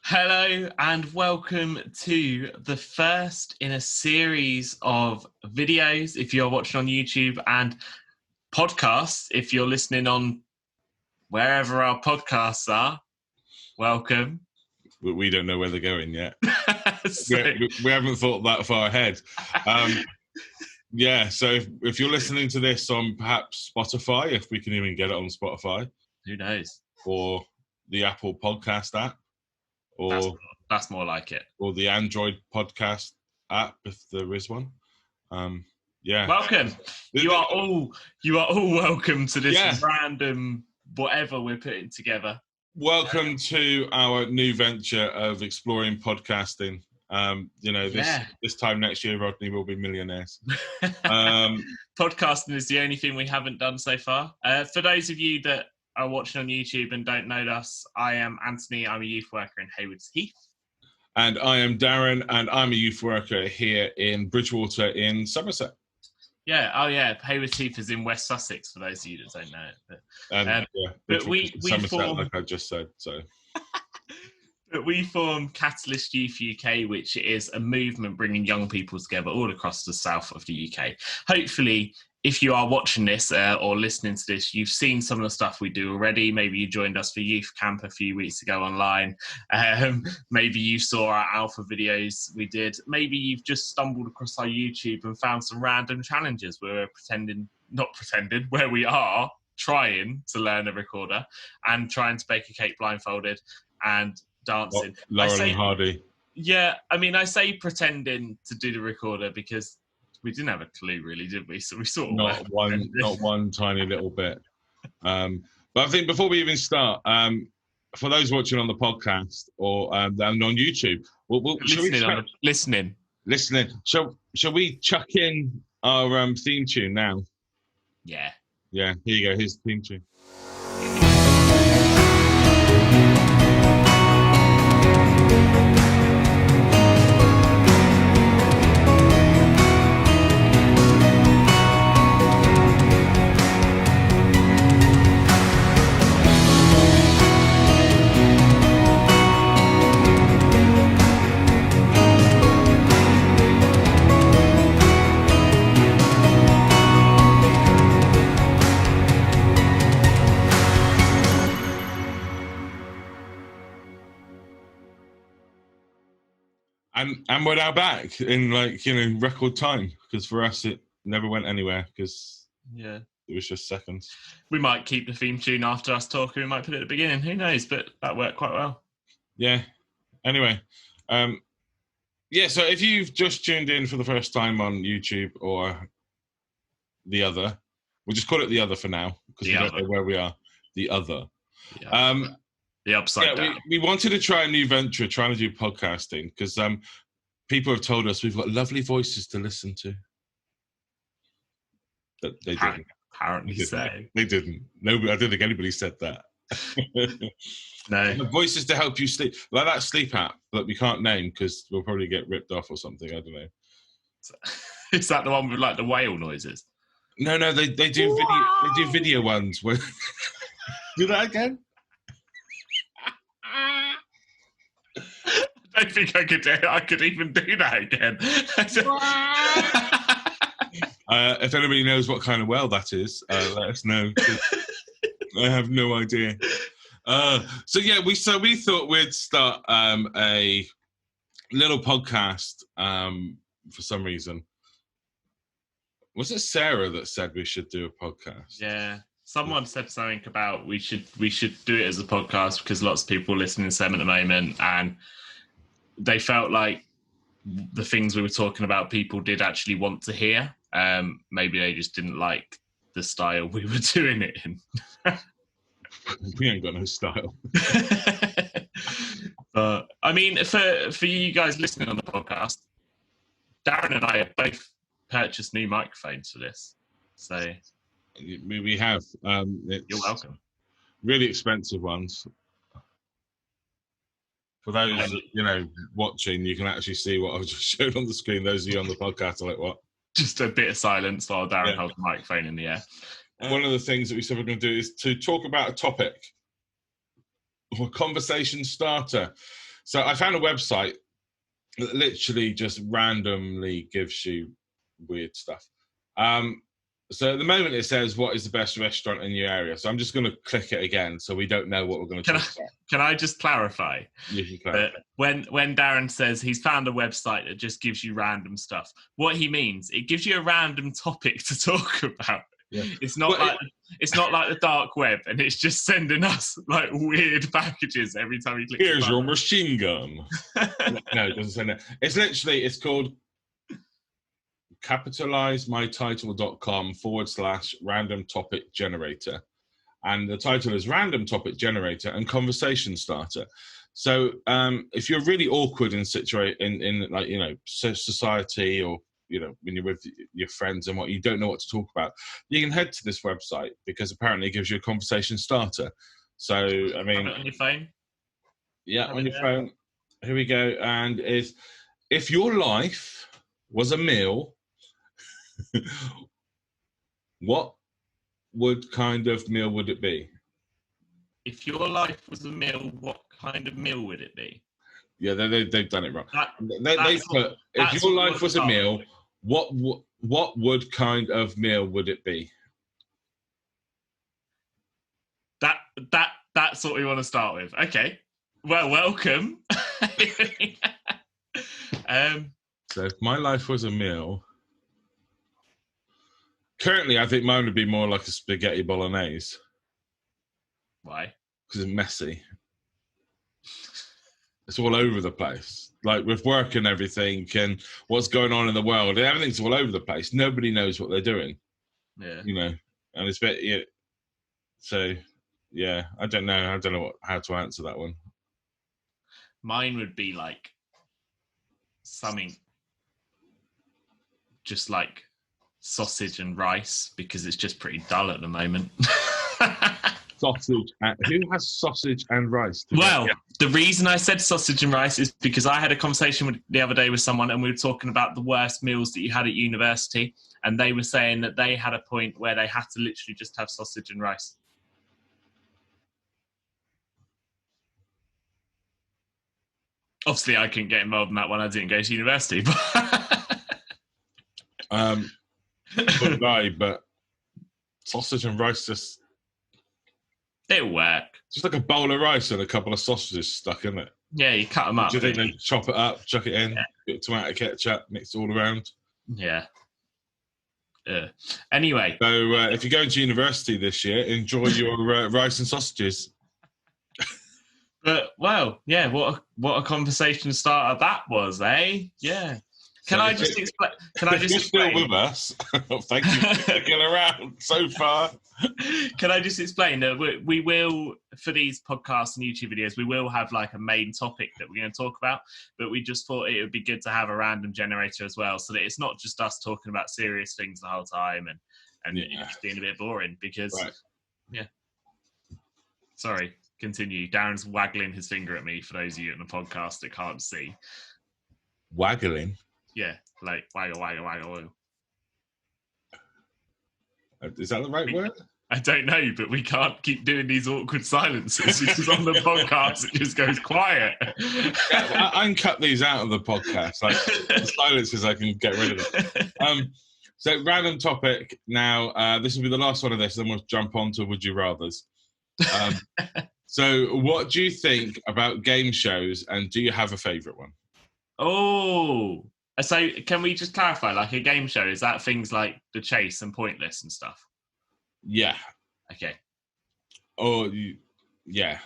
Hello and welcome to the first in a series of videos if you're watching on YouTube, and podcasts if you're listening on wherever our podcasts are. Welcome. We don't know where they're going yet. So, we haven't thought that far ahead. So if you're listening to this on perhaps Spotify, if we can even get it on Spotify, who knows? Or the Apple Podcast app, or that's more like it, or the Android Podcast app if there is one. Welcome. You are all welcome to this random whatever we're putting together. Welcome to our new venture of exploring podcasting. This time next year, Rodney will be millionaires. Podcasting is the only thing we haven't done so far. For those of you that are watching on YouTube and don't know us, I am Anthony. I'm a youth worker in Haywards Heath. And I am Darren, and I'm a youth worker here in Bridgewater in Somerset. Haywards Heath is in West Sussex, for those of you that don't know it. But we Somerset, form, like I just said, so. But we form Catalyst Youth UK, which is a movement bringing young people together all across the south of the UK. Hopefully, if you are watching this or listening to this, you've seen some of the stuff we do already. Maybe you joined us for Youth Camp a few weeks ago online. Maybe you saw our alpha videos we did. Maybe you've just stumbled across our YouTube and found some random challenges where where we are trying to learn a recorder and trying to bake a cake blindfolded and dancing. Laurel and Hardy. Yeah, I mean, I say pretending to do the recorder because we didn't have a clue, really, did we? So we sort of not one tiny little bit. But I think before we even start, for those watching on the podcast or on YouTube, listening. Shall we chuck in our theme tune now? Yeah. Yeah. Here you go. Here's the theme tune. And we're now back in record time, because for us it never went anywhere because it was just seconds. We might keep the theme tune after us talking. We might put it at the beginning. Who knows? But that worked quite well. Yeah. Anyway, so if you've just tuned in for the first time on YouTube or the other, we'll just call it the other for now because we don't know where we are. The other. The upside down. We wanted to try a new venture, trying to do podcasting, because people have told us we've got lovely voices to listen to. But they didn't. Apparently so. They didn't. No, I don't think anybody said that. No. The voices to help you sleep. Like that sleep app that we can't name because we'll probably get ripped off or something. I don't know. Is that the one with like the whale noises? No, they do video. They do video ones. Where do that again? I don't think I could even do that again. If anybody knows what kind of whale that is, let us know. I have no idea. We thought we'd start a little podcast for some reason. Was it Sarah that said we should do a podcast? Yeah. Someone said something about we should do it as a podcast because lots of people listening to them at the moment, and they felt like the things we were talking about people did actually want to hear. Maybe they just didn't like the style we were doing it in. We ain't got no style. But I mean, for you guys listening on the podcast, Darren and I have both purchased new microphones for this, so. We have. You're welcome. Really expensive ones. For those watching, you can actually see what I've just showed on the screen. Those of you on the podcast are like, what? Just a bit of silence while Darren holds the microphone in the air. One of the things that we said we're going to do is to talk about a topic or a conversation starter. So I found a website that literally just randomly gives you weird stuff. So at the moment it says, what is the best restaurant in your area? So I'm just going to click it again so we don't know what we're going to talk about. Can I just clarify? You can clarify. When Darren says he's found a website that just gives you random stuff, what he means, it gives you a random topic to talk about. Yeah. It's not like the dark web, and it's just sending us like weird packages every time you click. Here's your machine gun. No, it doesn't say that. It's called capitalizemytitle.com/random topic generator. And the title is Random Topic Generator and Conversation Starter. So if you're really awkward in like, you know, society, or, you know, when you're with your friends and what you don't know what to talk about, you can head to this website because apparently it gives you a conversation starter. So, I mean, on your phone? Yeah, on your phone. Here we go. And if your life was a meal, what kind of meal would it be? If your life was a meal, what kind of meal would it be? Yeah, they've done it wrong. They put, if your life was a meal, what would kind of meal would it be? That's what we want to start with. Okay. Well, welcome. So if my life was a meal, currently I think mine would be more like a spaghetti bolognese. Why? Because it's messy. It's all over the place. Like with work and everything and what's going on in the world, everything's all over the place. Nobody knows what they're doing. Yeah. You know, and it's so yeah, I don't know how to answer that one. Mine would be like something just like sausage and rice, because it's just pretty dull at the moment. Sausage. Who has sausage and rice together? Well, the reason I said sausage and rice is because I had a conversation the other day with someone, and we were talking about the worst meals that you had at university, and they were saying that they had a point where they had to literally just have sausage and rice. Obviously, I couldn't get involved in that one. I didn't go to university. But sausage and rice just... It'll work. Just like a bowl of rice and a couple of sausages stuck in it. Yeah, you cut them up. Do you think they chop it up, chuck it in, bit of tomato ketchup, mix it all around? Yeah. Anyway. So if you're going to university this year, enjoy your rice and sausages. But, well, yeah, what a conversation starter that was, eh? Yeah. Can I just explain? If you're still with us, thank you for sticking around so far. Can I just explain that we will, for these podcasts and YouTube videos, we will have like a main topic that we're going to talk about, but we just thought it would be good to have a random generator as well, so that it's not just us talking about serious things the whole time and it's being a bit boring, because, Sorry, continue. Darren's waggling his finger at me, for those of you in the podcast that can't see. Waggling? Yeah, like waggle, waggle, waggle, waggle. Is that the right word? I don't know, but we can't keep doing these awkward silences, because on the podcast it just goes quiet. I can cut these out of the podcast. Like the silences, I can get rid of it. So random topic now. This will be the last one of this, then we'll jump on to Would You Rathers. So what do you think about game shows, and do you have a favourite one? Oh, so can we just clarify, like a game show, is that things like The Chase and Pointless and stuff? Yeah. Okay. Yeah.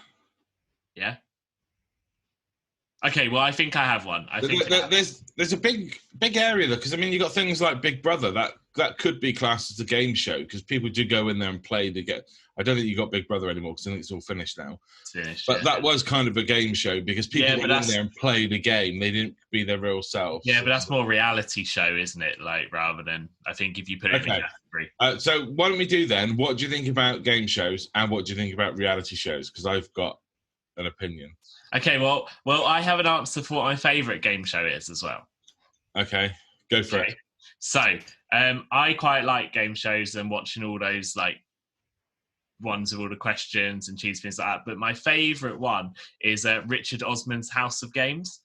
Yeah? Okay, well, I think I have one. There's a big area though, because I mean, you got things like Big Brother that could be classed as a game show, because people do go in there and play to get. I don't think you got Big Brother anymore, because I think it's all finished now. It's finished, but that was kind of a game show, because people went in there and played a game. They didn't be their real selves. Yeah, but that's more reality show, isn't it? Like, rather than, I think if you put it in a category. So why don't we do then? What do you think about game shows, and what do you think about reality shows? Because I've got an opinion. Okay, well, I have an answer for what my favourite game show is as well. Okay, go for it. So, I quite like game shows and watching all those like ones with all the questions and choose things like that. But my favourite one is Richard Osman's House of Games.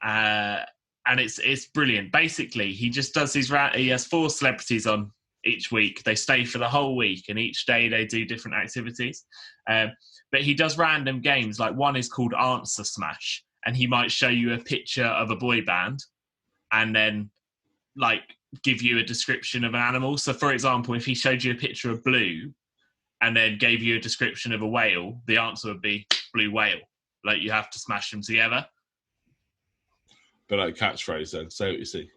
And it's brilliant. Basically, he just does his he has 4 celebrities on each week. They stay for the whole week, and each day they do different activities. But he does random games. Like, one is called Answer Smash, and he might show you a picture of a boy band and then like give you a description of an animal. So for example, if he showed you a picture of Blue and then gave you a description of a whale, the answer would be blue whale. Like, you have to smash them together. But like catchphrase then, say what you see.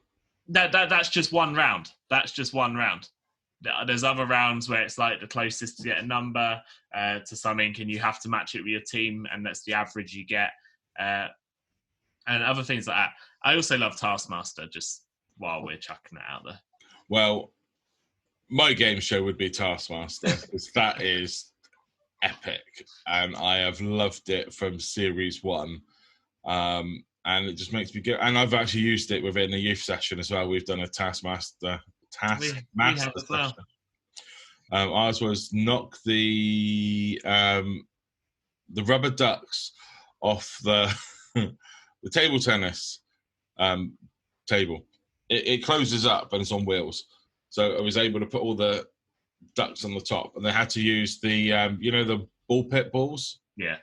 That's just one round. That's just one round. There's other rounds where it's like the closest to get a number to something, and you have to match it with your team, and that's the average you get. And other things like that. I also love Taskmaster, just while we're chucking it out there. Well, my game show would be Taskmaster, because that is epic, and I have loved it from series 1. And it just makes me go. And I've actually used it within a youth session as well. We've done a Taskmaster session. Well. Ours was knock the rubber ducks off the the table tennis table. It closes up and it's on wheels. So I was able to put all the ducks on the top, and they had to use the the ball pit balls. Yeah,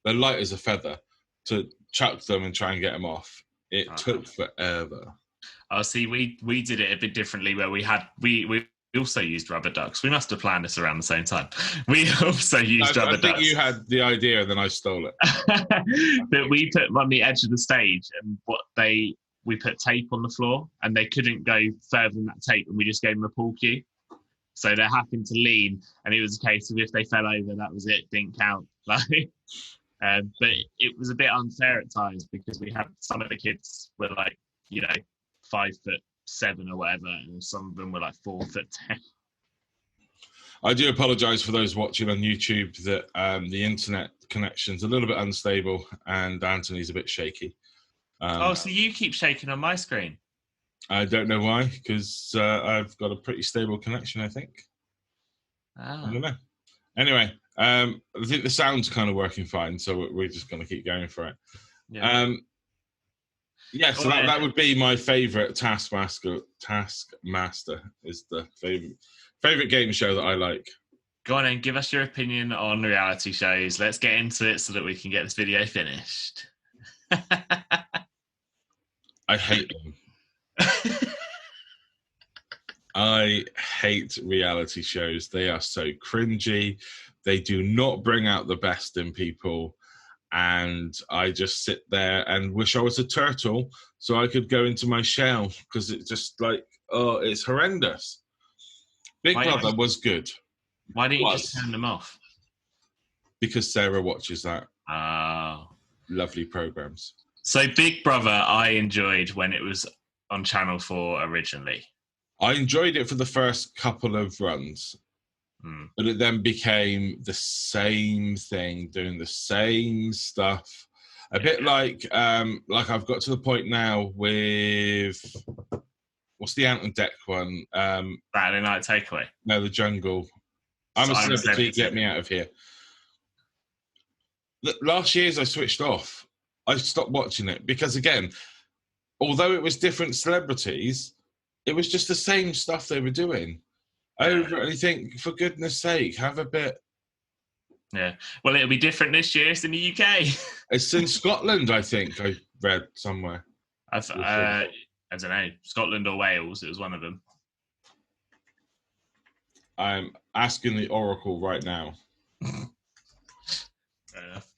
they're light as a feather, to chuck them and try and get them off. It took forever. Oh, see, we did it a bit differently, where we also used rubber ducks. We must have planned this around the same time. We also used rubber ducks. I think you had the idea, and then I stole it. But we put them on the edge of the stage, and we put tape on the floor, and they couldn't go further than that tape, and we just gave them a pool cue. So they happened to lean, and it was a case of if they fell over, that was it, didn't count. But it was a bit unfair at times, because we had some of the kids were like, 5'7" or whatever, and some of them were like 4'10". I do apologise for those watching on YouTube that the internet connection's a little bit unstable and Anthony's a bit shaky. So you keep shaking on my screen? I don't know why, because I've got a pretty stable connection, I think. I don't know. Anyway, I think the sound's kind of working fine, so we're just going to keep going for it. Yeah. So that would be my favourite Taskmaster. Taskmaster is the favourite game show that I like. Go on and give us your opinion on reality shows. Let's get into it so that we can get this video finished. I hate them. I hate reality shows. They are so cringy. They do not bring out the best in people. And I just sit there and wish I was a turtle so I could go into my shell, because it's just like, it's horrendous. Big Brother was good. Why didn't you just turn them off? Because Sarah watches that. Oh. Lovely programs. So Big Brother, I enjoyed when it was on Channel 4 originally. I enjoyed it for the first couple of runs. But it then became the same thing, doing the same stuff. A bit like I've got to the point now with, what's the Ant and Dec one? Saturday Night Takeaway. No, The Jungle. I'm a celebrity, get me out of here. Last year's I switched off. I stopped watching it because, again, although it was different celebrities, it was just the same stuff they were doing. Over, and you think, for goodness sake, have a bit. Yeah. Well, it'll be different this year. It's in the UK. It's in Scotland, I think. I read somewhere. I don't know. Scotland or Wales. It was one of them. I'm asking the Oracle right now. Fair enough.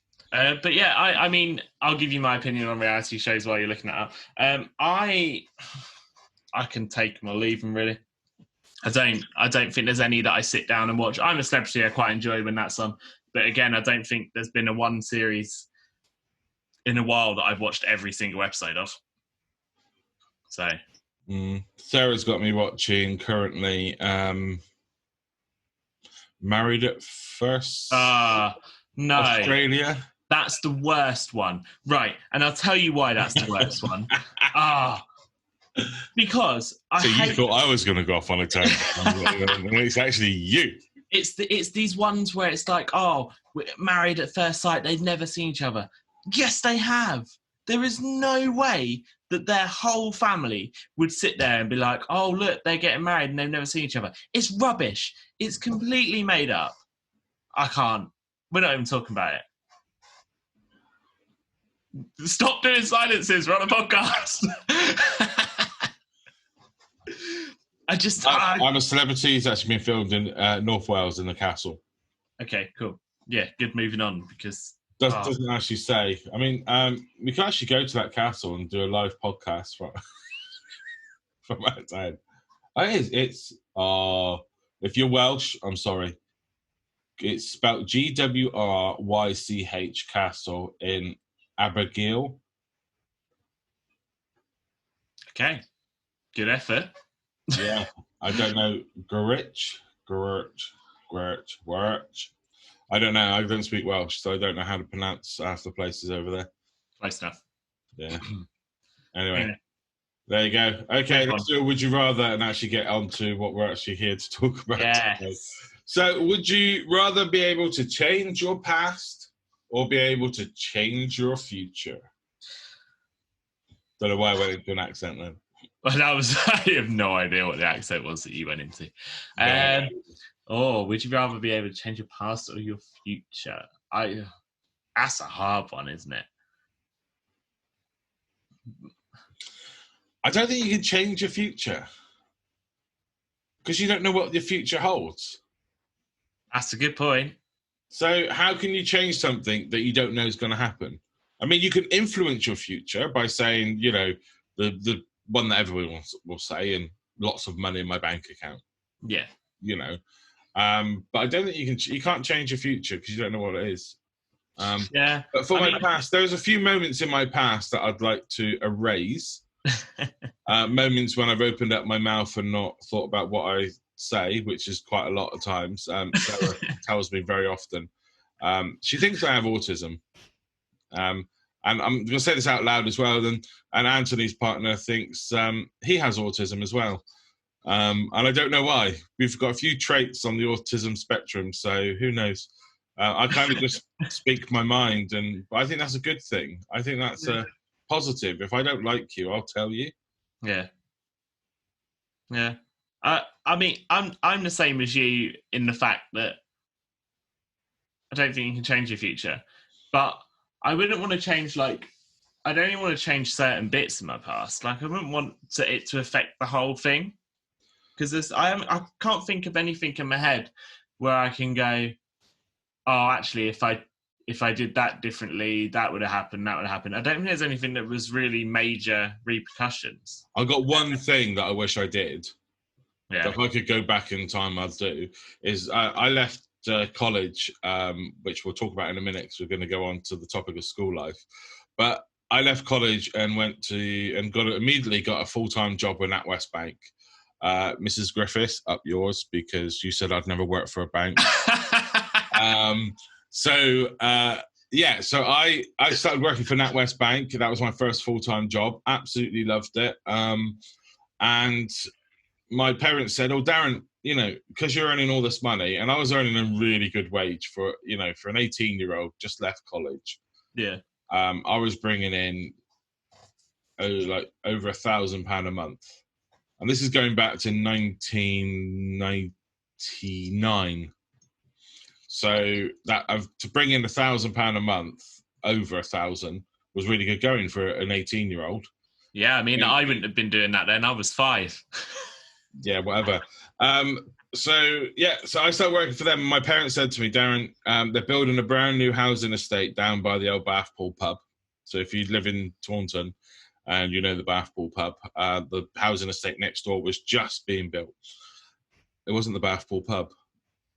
But yeah, I mean, I'll give you my opinion on reality shows while you're looking it up. I can take them or leave them, really. I don't think there's any that I sit down and watch. I'm a Celebrity. I quite enjoy when that's on. But again, I don't think there's been a one series in a while that I've watched every single episode of. So. Sarah's got me watching currently Married at First. No. Australia. That's the worst one. Right. And I'll tell you why that's the worst one. Because you thought I was going to go off on a tangent. It's actually you. It's these ones where it's like, oh, we're married at first sight. They've never seen each other. Yes, they have. There is no way that their whole family would sit there and be like, oh, look, they're getting married and they've never seen each other. It's rubbish. It's completely made up. I can't. We're not even talking about it. Stop doing silences. We're on a podcast. I'm a Celebrity. It's actually been filmed in North Wales in the castle. Okay, cool. Yeah, good. Moving on because doesn't actually say. I mean, we can actually go to that castle and do a live podcast from from outside. It's if you're Welsh, I'm sorry. It's spelled GWRYCH Castle in Abergele. Okay, good effort. Yeah, I don't know. Gurich. I don't know. I don't speak Welsh, so I don't know how to pronounce half the places over there. Close enough. Yeah. Anyway, there you go. Okay, let's do a Would You Rather and actually get on to what we're actually here to talk about today. So, would you rather be able to change your past or be able to change your future? Don't know why I went into an accent then. Well, I have no idea what the accent was that you went into. Would you rather be able to change your past or your future? That's a hard one, isn't it? I don't think you can change your future because you don't know what your future holds. That's a good point. So how can you change something that you don't know is going to happen? I mean, you can influence your future by saying, you know, the one that everyone will say, and lots of money in my bank account. Yeah. You know, but I don't think you can't change your future because you don't know what it is. Yeah. But for my past, there's a few moments in my past that I'd like to erase. Moments when I've opened up my mouth and not thought about what I say, which is quite a lot of times. Sarah tells me very often. She thinks I have autism. And I'm going to say this out loud as well. And Anthony's partner thinks he has autism as well. And I don't know why. We've got a few traits on the autism spectrum, so who knows? I kind of just speak my mind, and I think that's a good thing. I think that's a positive. If I don't like you, I'll tell you. Yeah. Yeah. I mean, I'm the same as you in the fact that I don't think you can change your future, but I wouldn't want to change I'd only want to change certain bits in my past. Like I wouldn't want it to affect the whole thing because I can't think of anything in my head where I can go, oh, actually, if I did that differently, that would have happened. I don't think there's anything that was really major repercussions. I've got one thing that I wish I did. Yeah. If I could go back in time, I'd do. Is I left college, which we'll talk about in a minute because we're going to go on to the topic of school life. But I left college and immediately got a full-time job with NatWest Bank. Mrs. Griffiths, up yours because you said I'd never worked for a bank. So I started working for NatWest Bank. That was my first full-time job. Absolutely loved it. And my parents said, "Oh, Darren, you know, because you're earning all this money," and I was earning a really good wage for an 18-year-old just left college. Yeah. I was bringing in over £1,000 a month, and this is going back to 1999. So to bring in £1,000 a month, over 1,000, was really good going for an 18-year-old. Yeah, I mean, I wouldn't have been doing that then. I was 5. Yeah, whatever. So I started working for them. My parents said to me, "Darren, they're building a brand new housing estate down by the old Bathpool pub. So if you live in Taunton and you know the Bathpool pub, the housing estate next door was just being built. It wasn't the Bathpool pub.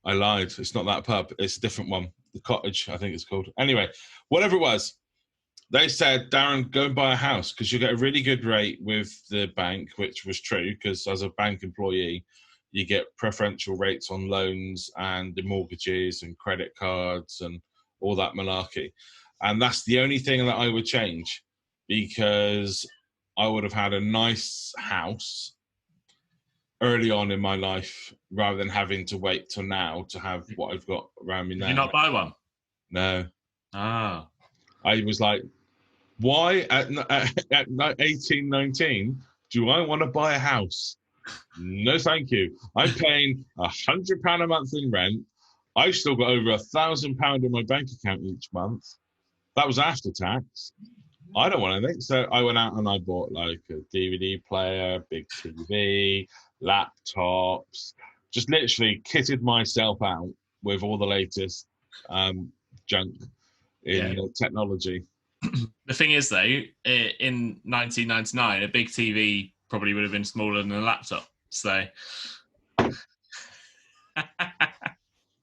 I lied. It's not that pub. It's a different one. The Cottage, I think it's called. Anyway, whatever it was, they said, Darren, go and buy a house because you'll get a really good rate with the bank," which was true because as a bank employee, you get preferential rates on loans and the mortgages and credit cards and all that malarkey. And that's the only thing that I would change because I would have had a nice house early on in my life rather than having to wait till now to have what I've got around me now. Did you not buy one? No. Oh. I was like, why at 18, 19, do I want to buy a house? No, thank you. I'm paying £100 a month in rent. I've still got over £1,000 in my bank account each month. That was after tax. I don't want anything. So I went out and I bought like a DVD player, big TV, laptops, just literally kitted myself out with all the latest junk in technology. The thing is, though, in 1999, a big TV probably would have been smaller than a laptop. So,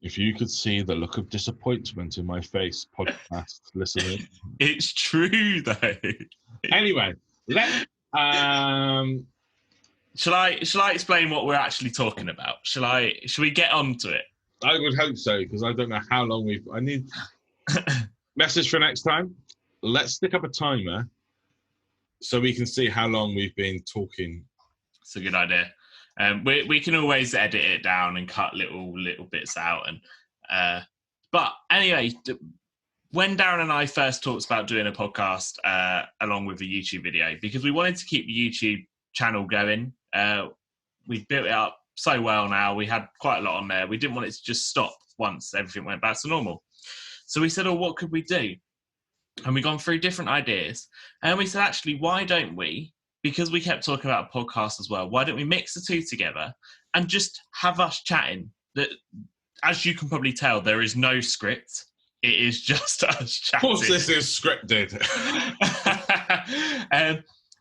if you could see the look of disappointment in my face, podcast listener, it's true, though. Anyway, shall I explain what we're actually talking about? Shall we get on to it? I would hope so, because I don't know how long I need. Message for next time. Let's stick up a timer so we can see how long we've been talking. It's a good idea. We can always edit it down and cut little bits out. But anyway, when Darren and I first talked about doing a podcast along with a YouTube video, because we wanted to keep the YouTube channel going, we built it up so well now. We had quite a lot on there. We didn't want it to just stop once everything went back to normal. So we said, oh, what could we do? And we've gone through different ideas. And we said, actually, why don't we, because we kept talking about a podcast as well, why don't we mix the two together and just have us chatting? That, as you can probably tell, there is no script. It is just us chatting. Of course this is scripted.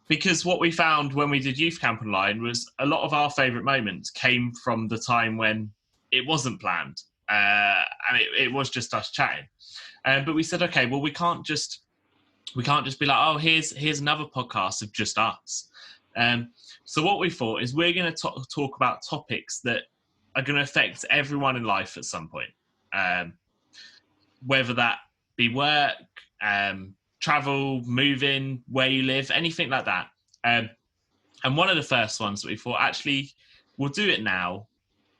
Because what we found when we did Youth Camp Online was a lot of our favourite moments came from the time when it wasn't planned. And it was just us chatting. But we said, okay, well, we can't just be like, oh, here's another podcast of just us. So what we thought is we're going to talk about topics that are going to affect everyone in life at some point, whether that be work, travel, moving, where you live, anything like that. And one of the first ones that we thought, actually, we'll do it now,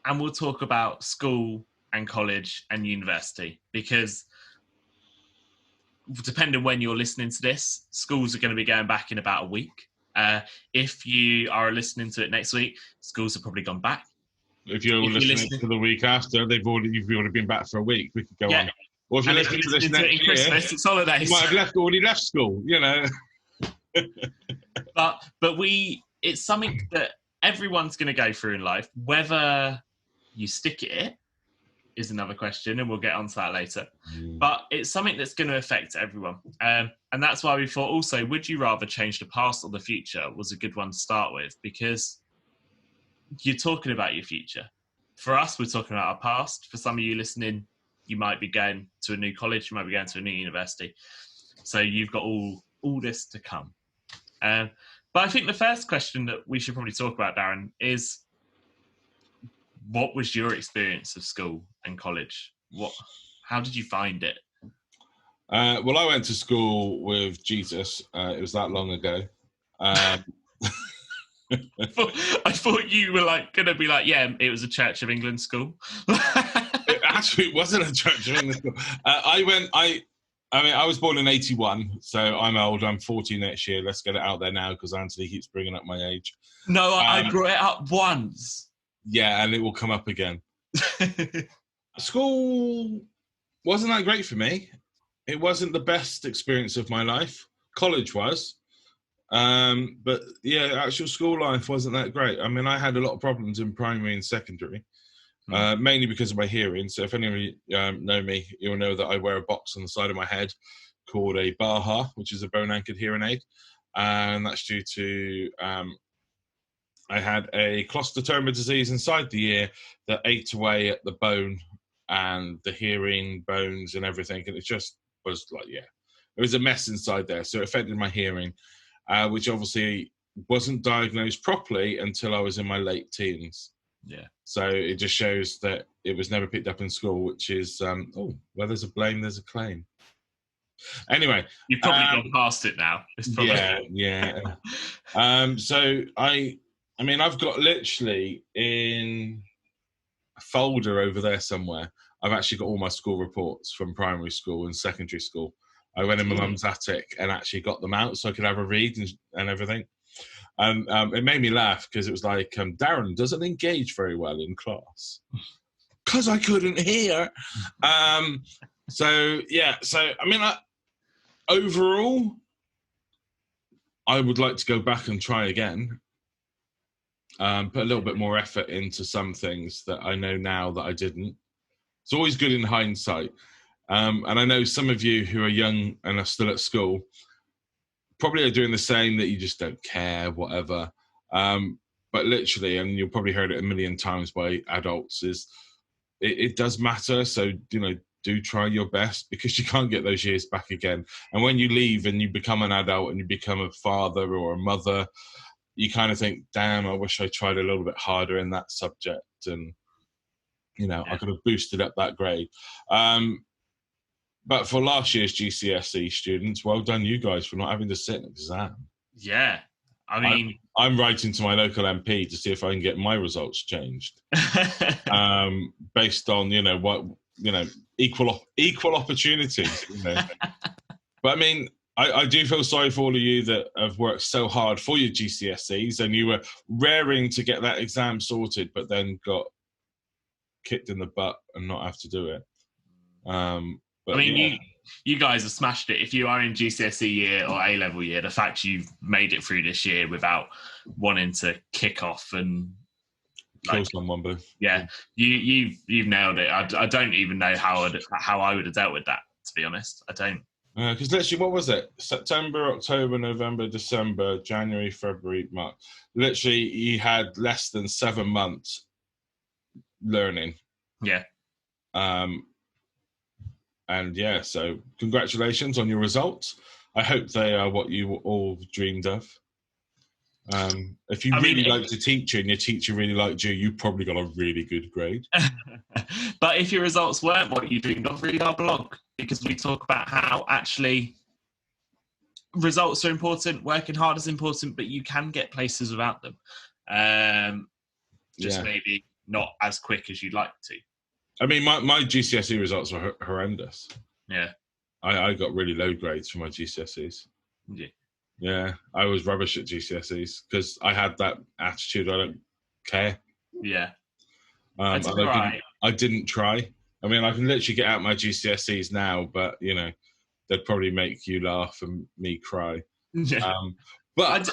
and we'll talk about school and college and university, because depending when you're listening to this, schools are going to be going back in about a week. If you are listening to it next week, schools have probably gone back. If you're listening to the week after, you've already been back for a week. We could go on. Or if you're listening to this next year, Christmas, it's holidays. You might have already left school, you know. But it's something that everyone's going to go through in life. Whether you stick at it is another question, and we'll get onto that later. But it's something that's going to affect everyone. And that's why we thought also, would you rather change the past or the future was a good one to start with, because you're talking about your future. For us, we're talking about our past. For some of you listening, you might be going to a new college, you might be going to a new university. So you've got all this to come. But I think the first question that we should probably talk about, Darren, is what was your experience of school and college? How did you find it? Well, I went to school with Jesus. It was that long ago. I thought you were going to be like, yeah, it was a Church of England school. It actually wasn't a Church of England school. I was born in 81, so I'm old. I'm 40 next year. Let's get it out there now, because Anthony keeps bringing up my age. No, I brought it up once. Yeah, and it will come up again. School wasn't that great for me. It wasn't the best experience of my life. College was. But yeah, actual school life wasn't that great. I mean, I had a lot of problems in primary and secondary, mainly because of my hearing. So if any of you know me, you'll know that I wear a box on the side of my head called a Baha, which is a bone-anchored hearing aid. And that's due to I had a clostridioma disease inside the ear that ate away at the bone and the hearing bones and everything. And it just was like, it was a mess inside there. So it affected my hearing, which obviously wasn't diagnosed properly until I was in my late teens. Yeah. So it just shows that it was never picked up in school, which is, where there's a blame, there's a claim. Anyway. You've probably gone past it now. It's probably... Yeah. So I I mean, I've got literally in a folder over there somewhere, I've actually got all my school reports from primary school and secondary school. I went in my mum's attic and actually got them out so I could have a read and everything. And it made me laugh because it was like, Darren doesn't engage very well in class. Because I couldn't hear. So, I mean, overall, I would like to go back and try again. Put a little bit more effort into some things that I know now that I didn't. It's always good in hindsight. And I know some of you who are young and are still at school probably are doing the same, that you just don't care, whatever. But literally, and you'll probably heard it a million times by adults, is it does matter. So, do try your best, because you can't get those years back again. And when you leave and you become an adult and you become a father or a mother, you kind of think, damn, I wish I tried a little bit harder in that subject. And, I could have boosted up that grade. But for last year's GCSE students, well done you guys for not having to sit an exam. Yeah. I mean, I'm writing to my local MP to see if I can get my results changed, based on equal opportunities. But I mean, I do feel sorry for all of you that have worked so hard for your GCSEs, and you were raring to get that exam sorted, but then got kicked in the butt and not have to do it. But I mean, you guys have smashed it. If you are in GCSE year or A-level year, the fact you've made it through this year without wanting to kick off and kill someone, but you've nailed it. I don't even know how I would have dealt with that, to be honest. I don't. Because literally, what was it? September, October, November, December, January, February, March. Literally, you had less than 7 months learning. Yeah. And so congratulations on your results. I hope they are what you all dreamed of. If you liked a teacher and your teacher really liked you, you probably got a really good grade. But if your results weren't what you dreamed of, read our blog, because we talk about how actually results are important, working hard is important, but you can get places without them. Maybe not as quick as you'd like to. I mean, my GCSE results were horrendous. Yeah. I got really low grades for my GCSEs. Yeah. Yeah, I was rubbish at GCSEs because I had that attitude, I don't care. Yeah. I didn't try. I mean, I can literally get out my GCSEs now, but, they'd probably make you laugh and me cry. Yeah. But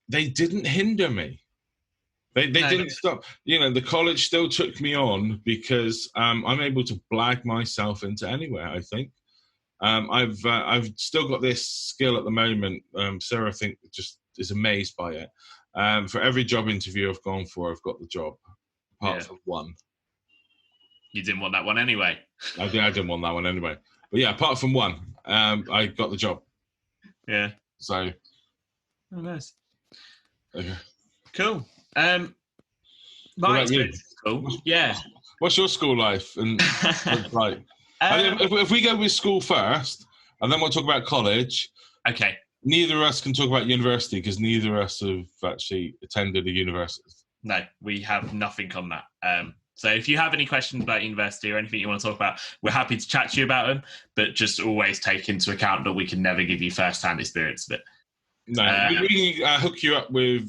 they didn't hinder me. They didn't stop. The college still took me on because I'm able to blag myself into anywhere, I think. I've still got this skill at the moment. Sarah, I think, just is amazed by it. For every job interview I've gone for, I've got the job, apart from one. You didn't want that one anyway. I didn't want that one anyway. But yeah, apart from one, I got the job. Yeah. So. Oh, nice. Okay. Cool. My experience is cool. Yeah. What's your school life and like? If we go with school first, and then we'll talk about college. Okay. Neither of us can talk about university because neither of us have actually attended a university. No, we have nothing on that. So if you have any questions about university or anything you want to talk about, we're happy to chat to you about them, but just always take into account that we can never give you first-hand experience of it. No, we can hook you up with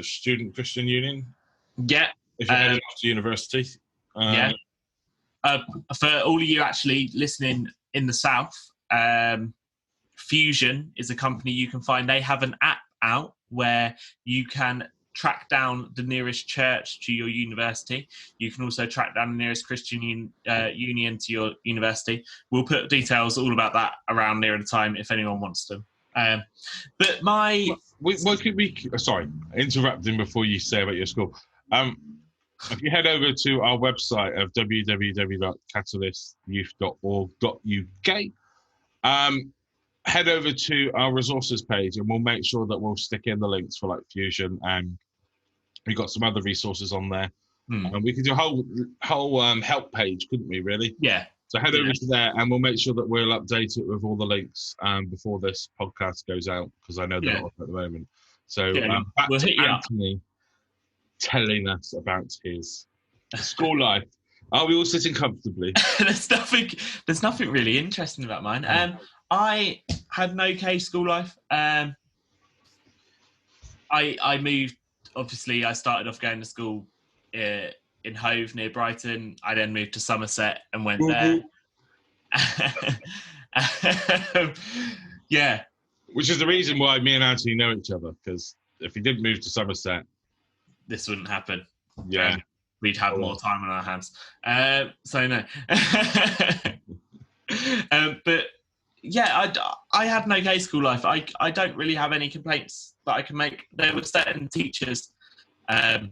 Student Christian Union. Yeah. If you're heading off to university. For all of you actually listening in the South, Fusion is a company you can find. They have an app out where you can track down the nearest church to your university. You can also track down the nearest Christian union to your university. We'll put details all about that around near the time if anyone wants them. But my... What could we... Sorry, interrupting before you say about your school. If you head over to our website of www.catalystyouth.org.uk, head over to our resources page and we'll make sure that we'll stick in the links for like Fusion, and we've got some other resources on there. And we could do a whole help page, couldn't we, really? Yeah. So head over to there and we'll make sure that we'll update it with all the links before this podcast goes out, because I know they're not up at the moment. So Yeah, back we'll to hit you up. Anthony telling us about his school life. Are we all sitting comfortably? There's nothing really interesting about mine. I had an okay school life. I moved. Obviously, I started off going to school in Hove near Brighton. I then moved to Somerset and went there. Yeah. Which is the reason why me and Anthony know each other, because if he didn't move to Somerset, this wouldn't happen. Yeah. We'd have more time on our hands. So no. But yeah, I had an okay school life. I don't really have any complaints that I can make. There were certain teachers that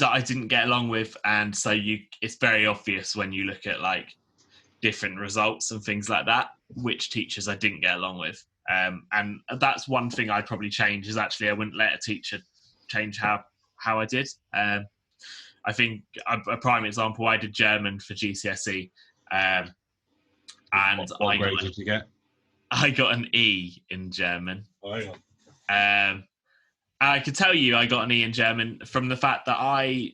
I didn't get along with, and so it's very obvious when you look at like different results and things like that, which teachers I didn't get along with. And that's one thing I'd probably change, is actually I wouldn't let a teacher change how I did. I think a prime example, I did German for GCSE. And what grade did you get? I got an E in German. Oh, yeah. I could tell you I got an E in German from the fact that I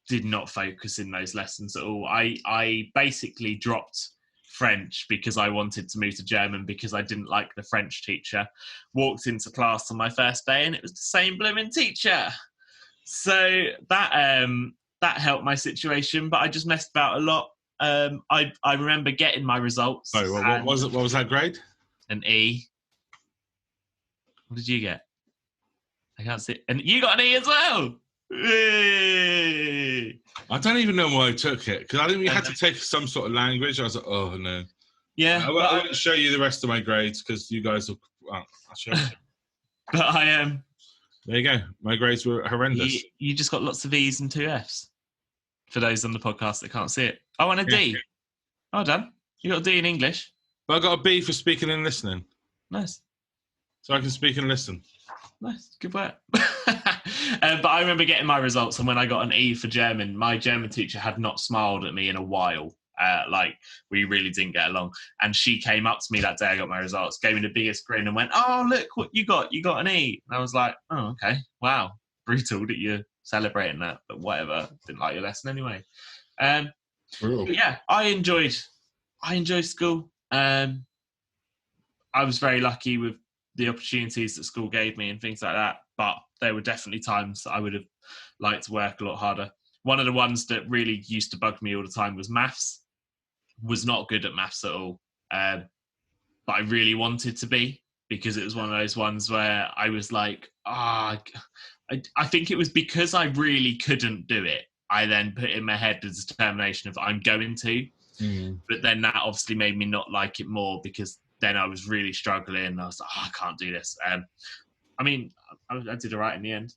did not focus in those lessons at all. I basically dropped French because I wanted to move to German because I didn't like the French teacher. Walked into class on my first day and it was the same blooming teacher. So that helped my situation, but I just messed about a lot. I remember getting my results. Sorry, what was it? What was that grade? An E. What did you get? I can't see. And you got an E as well. Yay! I don't even know why I took it, because I think we had to take some sort of language. I was like, oh no. Yeah. I won't show you the rest of my grades because you guys will. Well, I'll show you. But I am. There you go. My grades were horrendous. You just got lots of E's and 2 F's. For those on the podcast that can't see it. Oh, and a D. Well done. You got a D in English. But I got a B for speaking and listening. Nice. So I can speak and listen. Nice. Good work. But I remember getting my results, and when I got an E for German, my German teacher had not smiled at me in a while. Like, we really didn't get along. And she came up to me that day I got my results, gave me the biggest grin and went, oh, look what you got. You got an E. And I was like, oh, okay. Wow. Brutal that you're celebrating that, but whatever. Didn't like your lesson anyway. But yeah, I enjoyed school. I was very lucky with the opportunities that school gave me and things like that, but there were definitely times that I would have liked to work a lot harder. One of the ones that really used to bug me all the time was maths. Was not good at maths at all, but I really wanted to be, because it was one of those ones where I was like, I think it was because I really couldn't do it. I then put in my head the determination of I'm going to, but then that obviously made me not like it more, because then I was really struggling. I was like, I can't do this. I mean, I did all right in the end,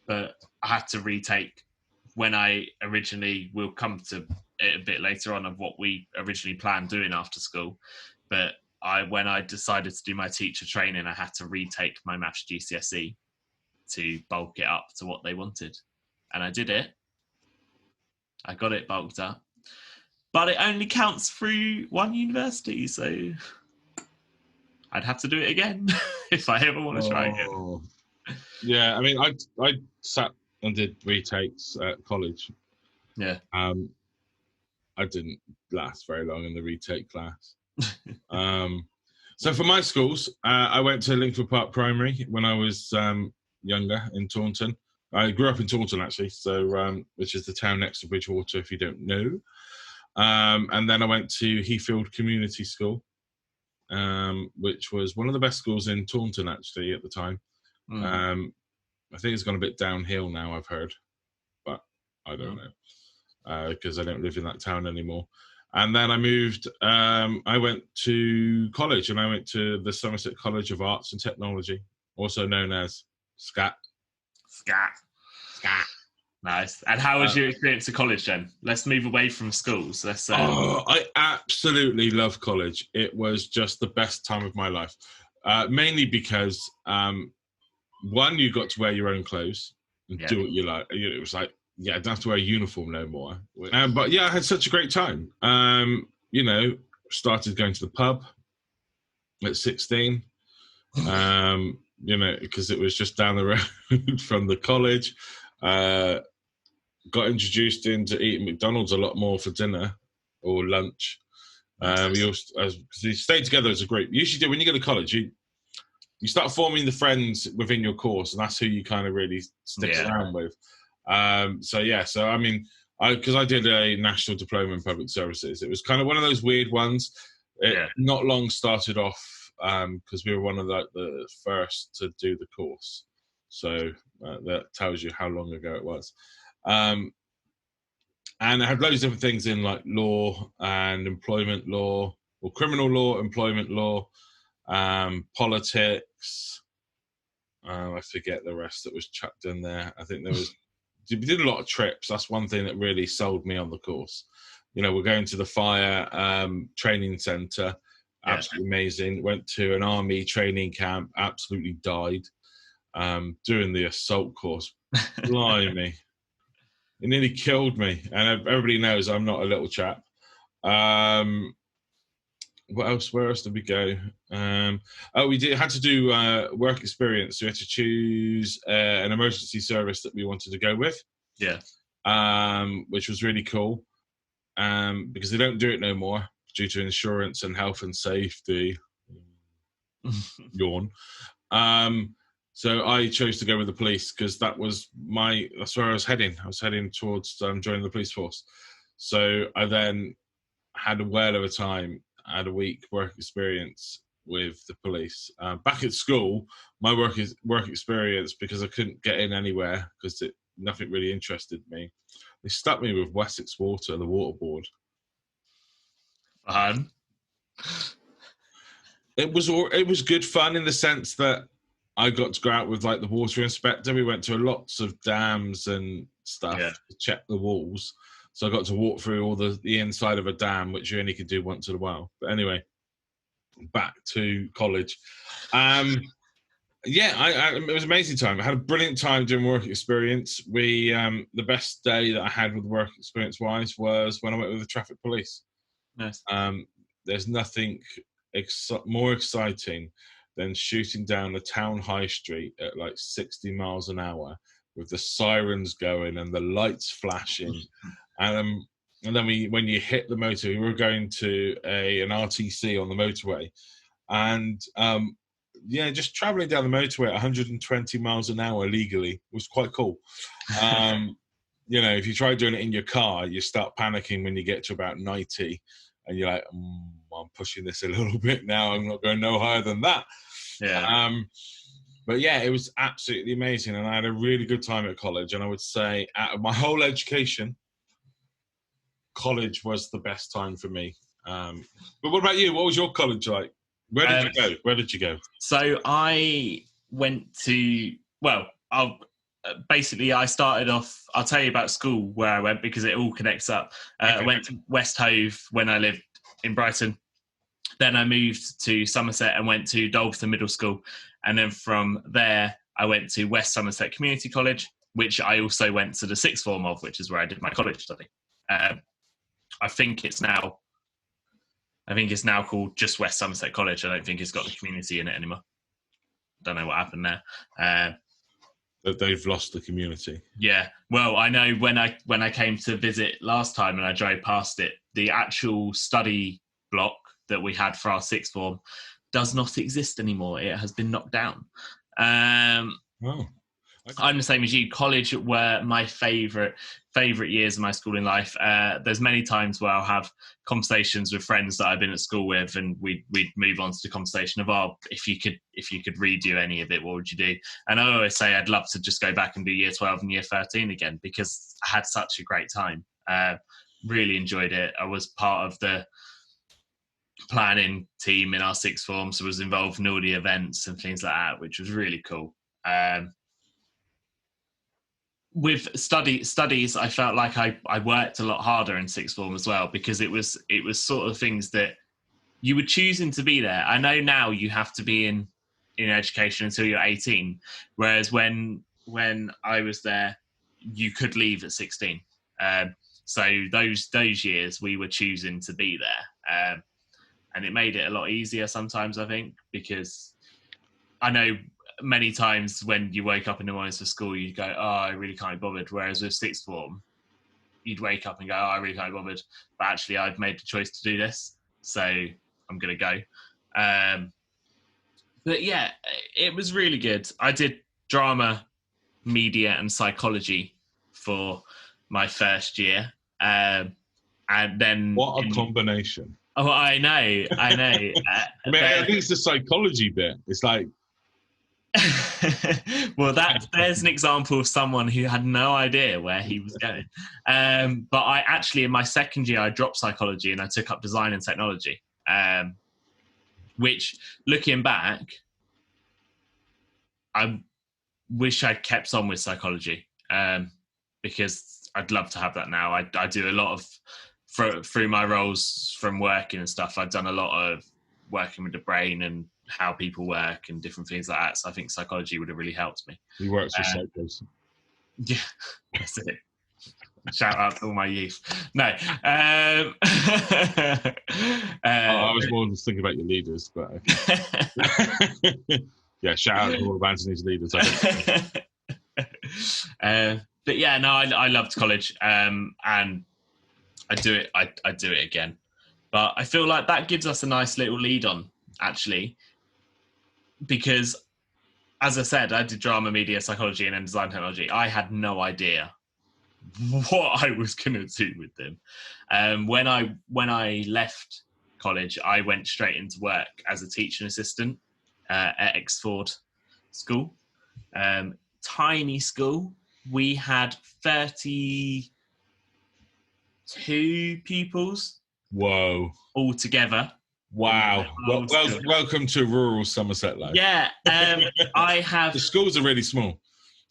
but I had to retake when I originally, we'll come to it a bit later on, of what we originally planned doing after school. But when I decided to do my teacher training, I had to retake my maths GCSE to bulk it up to what they wanted. And I did it. I got it bulked up. But it only counts through one university, so I'd have to do it again if I ever want to try again. Yeah, I mean, I sat and did retakes at college. Yeah. I didn't last very long in the retake class. So for my schools, I went to Lingford Park Primary when I was younger in Taunton. I grew up in Taunton, actually, so which is the town next to Bridgewater, if you don't know. And then I went to Heathfield Community School, which was one of the best schools in Taunton, actually, at the time. I think it's gone a bit downhill now, I've heard, but I don't know, because I don't live in that town anymore. And then I moved, I went to college, and I went to the Somerset College of Arts and Technology, also known as SCAT. Nice. And how was your experience at college then? Let's move away from schools. I absolutely love college. It was just the best time of my life. Mainly because, one, you got to wear your own clothes and do what you like. It was like, I don't have to wear a uniform no more. But yeah, I had such a great time. Started going to the pub at 16. Because it was just down the road from the college. Got introduced into eating McDonald's a lot more for dinner or lunch. We also, because you stay together as a group. You usually do when you go to college. You start forming the friends within your course, and that's who you kind of really stick around with. So I mean, because I did a national diploma in public services, it was kind of one of those weird ones. Not long started off because we were one of the first to do the course, so that tells you how long ago it was. And I had loads of different things in like law and employment law, or criminal law, employment law, politics. I forget the rest that was chucked in there. I think we did a lot of trips. That's one thing that really sold me on the course. We're going to the fire training centre, absolutely amazing. Went to an army training camp, absolutely died. Doing the assault course, blimey. It nearly killed me, and everybody knows I'm not a little chap. What else? Where else did we go? We had to do work experience. So we had to choose an emergency service that we wanted to go with. Yeah. Which was really cool. Because they don't do it no more due to insurance and health and safety. Yawn. So I chose to go with the police because that's where I was heading. I was heading towards joining the police force. So I then had a whale of a time. I had a week work experience with the police. Back at school, my work experience, because I couldn't get in anywhere because nothing really interested me. They stuck me with Wessex Water, the water board. Fun. It was good fun in the sense that I got to go out with like the water inspector. We went to lots of dams and stuff to check the walls. So I got to walk through all the inside of a dam, which you only could do once in a while. But anyway, back to college. It was an amazing time. I had a brilliant time doing work experience. The best day that I had with work experience wise was when I went with the traffic police. Nice. There's nothing more exciting than shooting down the town high street at like 60 miles an hour with the sirens going and the lights flashing. And then when you hit the motor, we were going to an RTC on the motorway, and just traveling down the motorway at 120 miles an hour legally was quite cool. If you try doing it in your car, you start panicking when you get to about 90, and you're like, I'm pushing this a little bit now. I'm not going no higher than that. Yeah. But yeah, it was absolutely amazing, and I had a really good time at college. And I would say, out of my whole education, college was the best time for me. But what about you? What was your college like? Where did you go? So I went to, I started off, I'll tell you about school where I went because it all connects up. I went to West Hove when I lived in Brighton. Then I moved to Somerset and went to Dalberton Middle School. And then from there, I went to West Somerset Community College, which I also went to the sixth form of, which is where I did my college study. I think it's now called just West Somerset College. I don't think it's got the community in it anymore. Don't know what happened there. They've lost the community. Yeah. Well, I know when I came to visit last time and I drove past it, the actual study block that we had for our sixth form does not exist anymore. It has been knocked down. I'm the same as you. College were my favourite years of my schooling life. There's many times where I'll have conversations with friends that I've been at school with, and we'd move on to the conversation of, if you could redo any of it, what would you do? And I always say I'd love to just go back and do year 12 and year 13 again, because I had such a great time. Really enjoyed it. I was part of the planning team in our sixth form, so I was involved in all the events and things like that, which was really cool. With studies, I felt like I worked a lot harder in sixth form as well, because it was sort of things that you were choosing to be there. I know now you have to be in education until you're 18, whereas when I was there, you could leave at 16. So those years we were choosing to be there, and it made it a lot easier sometimes, I think, because I know many times when you wake up in the mornings for school, you go, oh, I really can't be bothered. Whereas with sixth form, you'd wake up and go, oh, I really can't be bothered. But actually, I've made the choice to do this, so I'm going to go. But yeah, it was really good. I did drama, media, and psychology for my first year. And then... What a combination. Oh, I know. I mean, I think it's the psychology bit. It's like... Well, there's an example of someone who had no idea where he was going. But I actually, in my second year, I dropped psychology and I took up design and technology. Which, looking back, I wish I'd kept on with psychology, because I'd love to have that now. I do a lot of, through my roles from working and stuff, I've done a lot of working with the brain and how people work and different things like that. So I think psychology would have really helped me. He works with psychos. Yeah, that's it. Shout out to all my youth. No. I was more just thinking about your leaders, but okay. Yeah, shout out to all of Anthony's leaders. But yeah, no, I loved college, and I do it. I do it again. But I feel like that gives us a nice little lead on, actually, because, as I said, I did drama, media, psychology, and then design technology. I had no idea what I was going to do with them. When I left college, I went straight into work as a teaching assistant at Exford School. Tiny school. We had 32 pupils. Whoa. All together. Wow. Welcome to rural Somerset life. Yeah. I have... The schools are really small.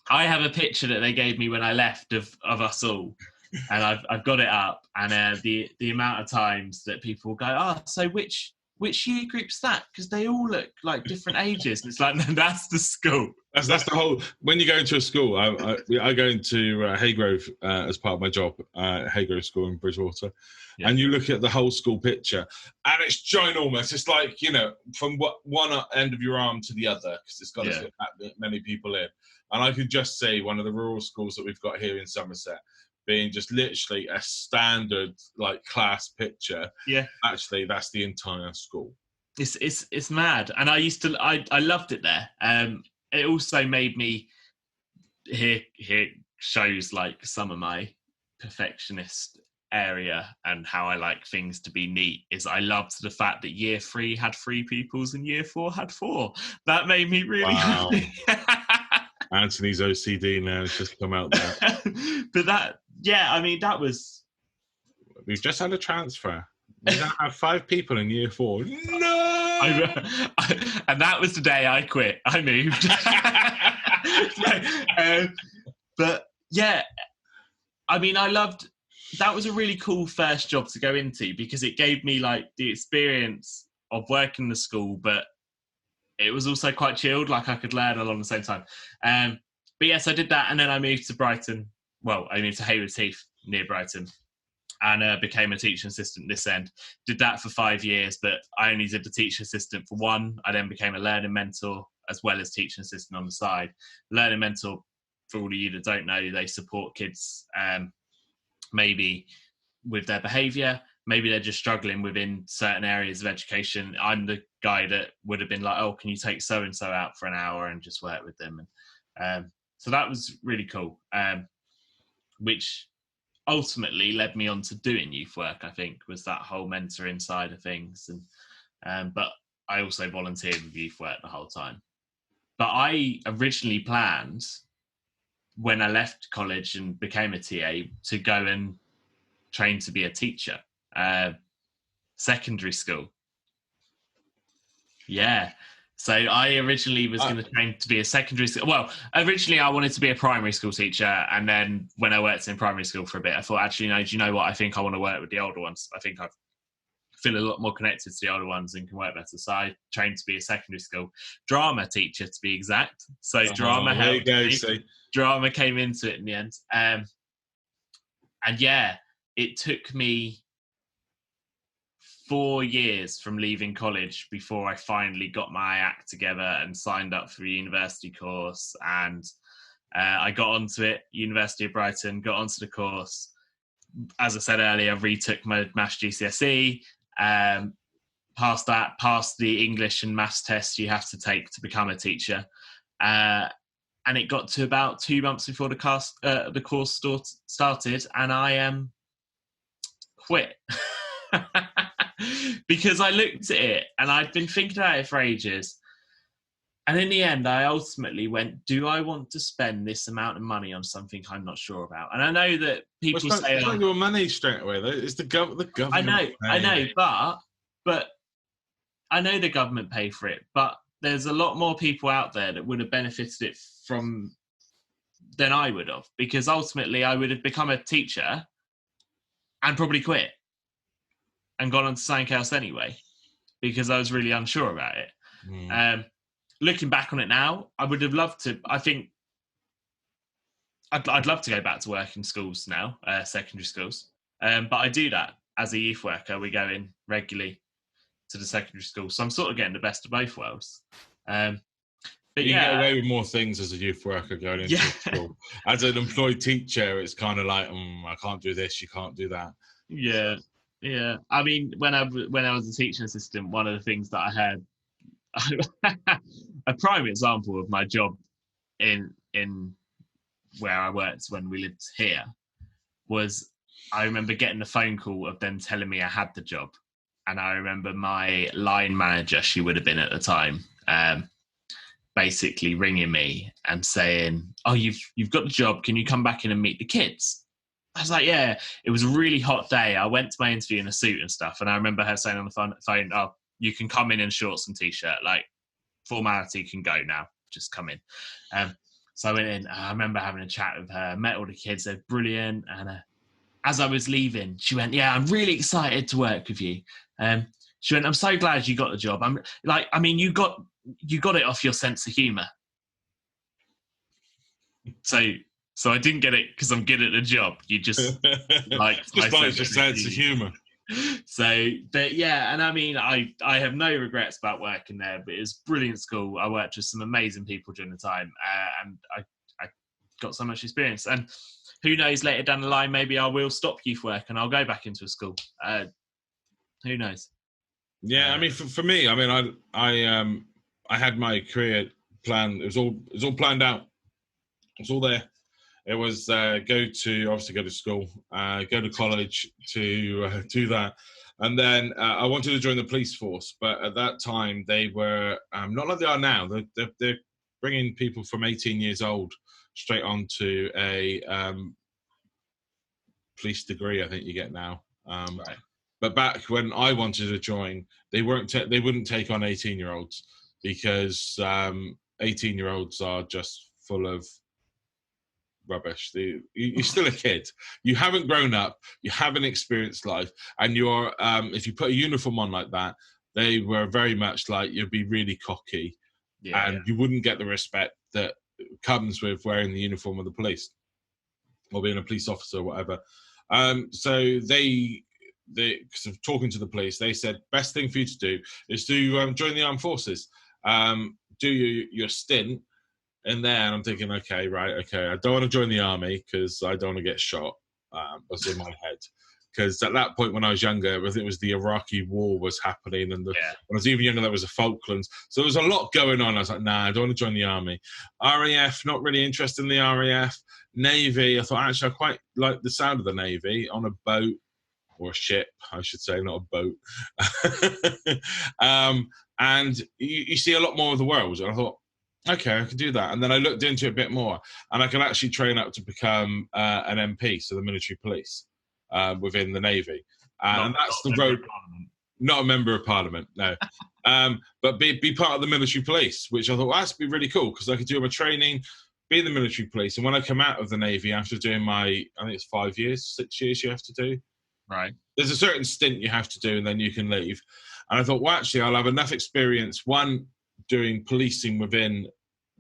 I have a picture that they gave me when I left of us all, and I've got it up. And the amount of times that people go, "Oh, so which year group's that?" Because they all look like different ages, and it's like, no, that's the school. That's the whole. When you go into a school, I go into Haygrove as part of my job, Haygrove School in Bridgewater, yeah. And you look at the whole school picture, and it's ginormous. It's like, from one end of your arm to the other, because it's got to fit that many people in. And I could just see one of the rural schools that we've got here in Somerset being just literally a standard class picture. Yeah. Actually, that's the entire school. It's mad. And I loved it there. It also made me here shows like some of my perfectionist area and how I like things to be neat. Is I loved the fact that year 3 had 3 pupils and year 4 had 4. That made me really happy. Anthony's OCD now has just come out there. But that was... We've just had a transfer. We now have 5 people in year 4. No! And that was the day I quit. I moved. But yeah, I mean, I loved... That was a really cool first job to go into, because it gave me the experience of working in the school, but it was also quite chilled. I could learn along the same time. But yes, I did that. And then I moved to Brighton. Well, I moved to Haywards Heath near Brighton, and became a teaching assistant this end. Did that for 5 years, but I only did the teaching assistant for 1. I then became a learning mentor as well as teaching assistant on the side. Learning mentor, for all of you that don't know, they support kids maybe with their behaviour. Maybe they're just struggling within certain areas of education. I'm the guy that would have been like, oh, can you take so-and-so out for an hour and just work with them? And so that was really cool, which ultimately led me on to doing youth work, I think, was that whole mentoring side of things. And but I also volunteered with youth work the whole time. But I originally planned, when I left college and became a TA, to go and train to be a teacher. Secondary school. Yeah. So I originally was going to train to be a secondary school. Well, originally I wanted to be a primary school teacher. And then when I worked in primary school for a bit, I thought, actually, no, do you know what? I think I want to work with the older ones. I think I feel a lot more connected to the older ones and can work better. So I trained to be a secondary school drama teacher, to be exact. So drama helped me. Drama came into it in the end. And yeah, it took me 4 years from leaving college before I finally got my act together and signed up for a university course. And I got onto it, University of Brighton, got onto the course. As I said earlier, retook my maths GCSE, passed the English and maths test you have to take to become a teacher. And it got to about 2 months before the course started, and I quit. Because I looked at it and I'd been thinking about it for ages. And in the end, I ultimately went, do I want to spend this amount of money on something I'm not sure about? And I know that people say... It's not your money straight away, though. It's the government. I know, but I know the government pay for it, but there's a lot more people out there that would have benefited it from than I would have, because ultimately I would have become a teacher and probably quit and gone on to something else anyway, because I was really unsure about it. Looking back on it now, I would have loved to. I think I'd love to go back to work in schools now, secondary schools. But I do that as a youth worker. We go in regularly to the secondary school, so I'm sort of getting the best of both worlds. But you get away with more things as a youth worker going into school. As an employed teacher, it's kind of like, I can't do this, you can't do that. Yeah. I mean, when I was a teaching assistant, one of the things that I had, a prime example of my job in where I worked when we lived here, was I remember getting the phone call of them telling me I had the job. And I remember my line manager, she would have been at the time, basically ringing me and saying, oh, you've got the job. Can you come back in and meet the kids? I was like, yeah. It was a really hot day. I went to my interview in a suit and stuff. And I remember her saying on the phone, oh, you can come in shorts and T-shirt. Like, formality can go now. Just come in. So I went in. I remember having a chat with her, met all the kids. They're brilliant. And as I was leaving, she went, yeah, I'm really excited to work with you. She went, I'm so glad you got the job. You got it off your sense of humour. So I didn't get it because I'm good at the job. You just like your sense of humour. So, but yeah, and I mean, I have no regrets about working there. But it was a brilliant school. I worked with some amazing people during the time, and I got so much experience. And who knows, later down the line, maybe I will stop youth work and I'll go back into a school. Who knows? Yeah, I mean, for me, I mean, I had my career plan. It was all planned out. It was all there. It was go to school, go to college to do that. And then I wanted to join the police force. But at that time, they were not like they are now. They're bringing people from 18 years old straight onto a police degree, I think you get now. Right. But back when I wanted to join, they wouldn't take on 18-year-olds because 18-year-olds are just full of rubbish. You're still a kid. You haven't grown up. You haven't experienced life, and you're if you put a uniform on like that, they were very much like you'd be really cocky, and you wouldn't get the respect that comes with wearing the uniform of the police or being a police officer or whatever. So they because of talking to the police, they said best thing for you to do is to join the armed forces, do your stint in there. And I'm thinking, okay, I don't want to join the army because I don't want to get shot. Was in my head, because at that point when I was younger, I think it was the Iraqi war was happening, and when I was even younger, there was the Falklands. So there was a lot going on. I was like, nah, I don't want to join the army. RAF, not really interested in the RAF. Navy, I thought actually I quite like the sound of the Navy on a boat. Or a ship, I should say, not a boat. And you see a lot more of the world. And I thought, okay, I can do that. And then I looked into it a bit more, and I can actually train up to become an MP, so the military police, within the Navy. And that's the road. Not a member of Parliament, no. But be part of the military police, which I thought, well, that's be really cool, because I could do my training, be in the military police. And when I come out of the Navy, after doing I think it's 5 years, 6 years you have to do. Right. There's a certain stint you have to do, and then you can leave. And I thought, well, actually, I'll have enough experience, one, doing policing within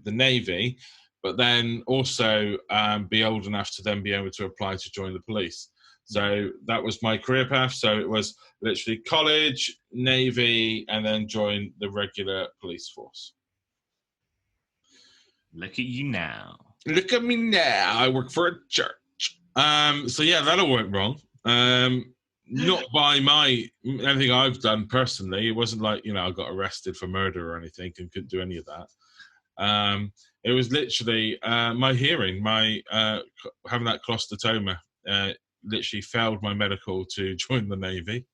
the Navy, but then also be old enough to then be able to apply to join the police. So that was my career path. So it was literally college, Navy, and then joined the regular police force. Look at you now. Look at me now. I work for a church. So yeah, that all went wrong. Not by anything I've done personally. It wasn't like, I got arrested for murder or anything and couldn't do any of that. It was literally my hearing, my having that colostomy, literally failed my medical to join the Navy.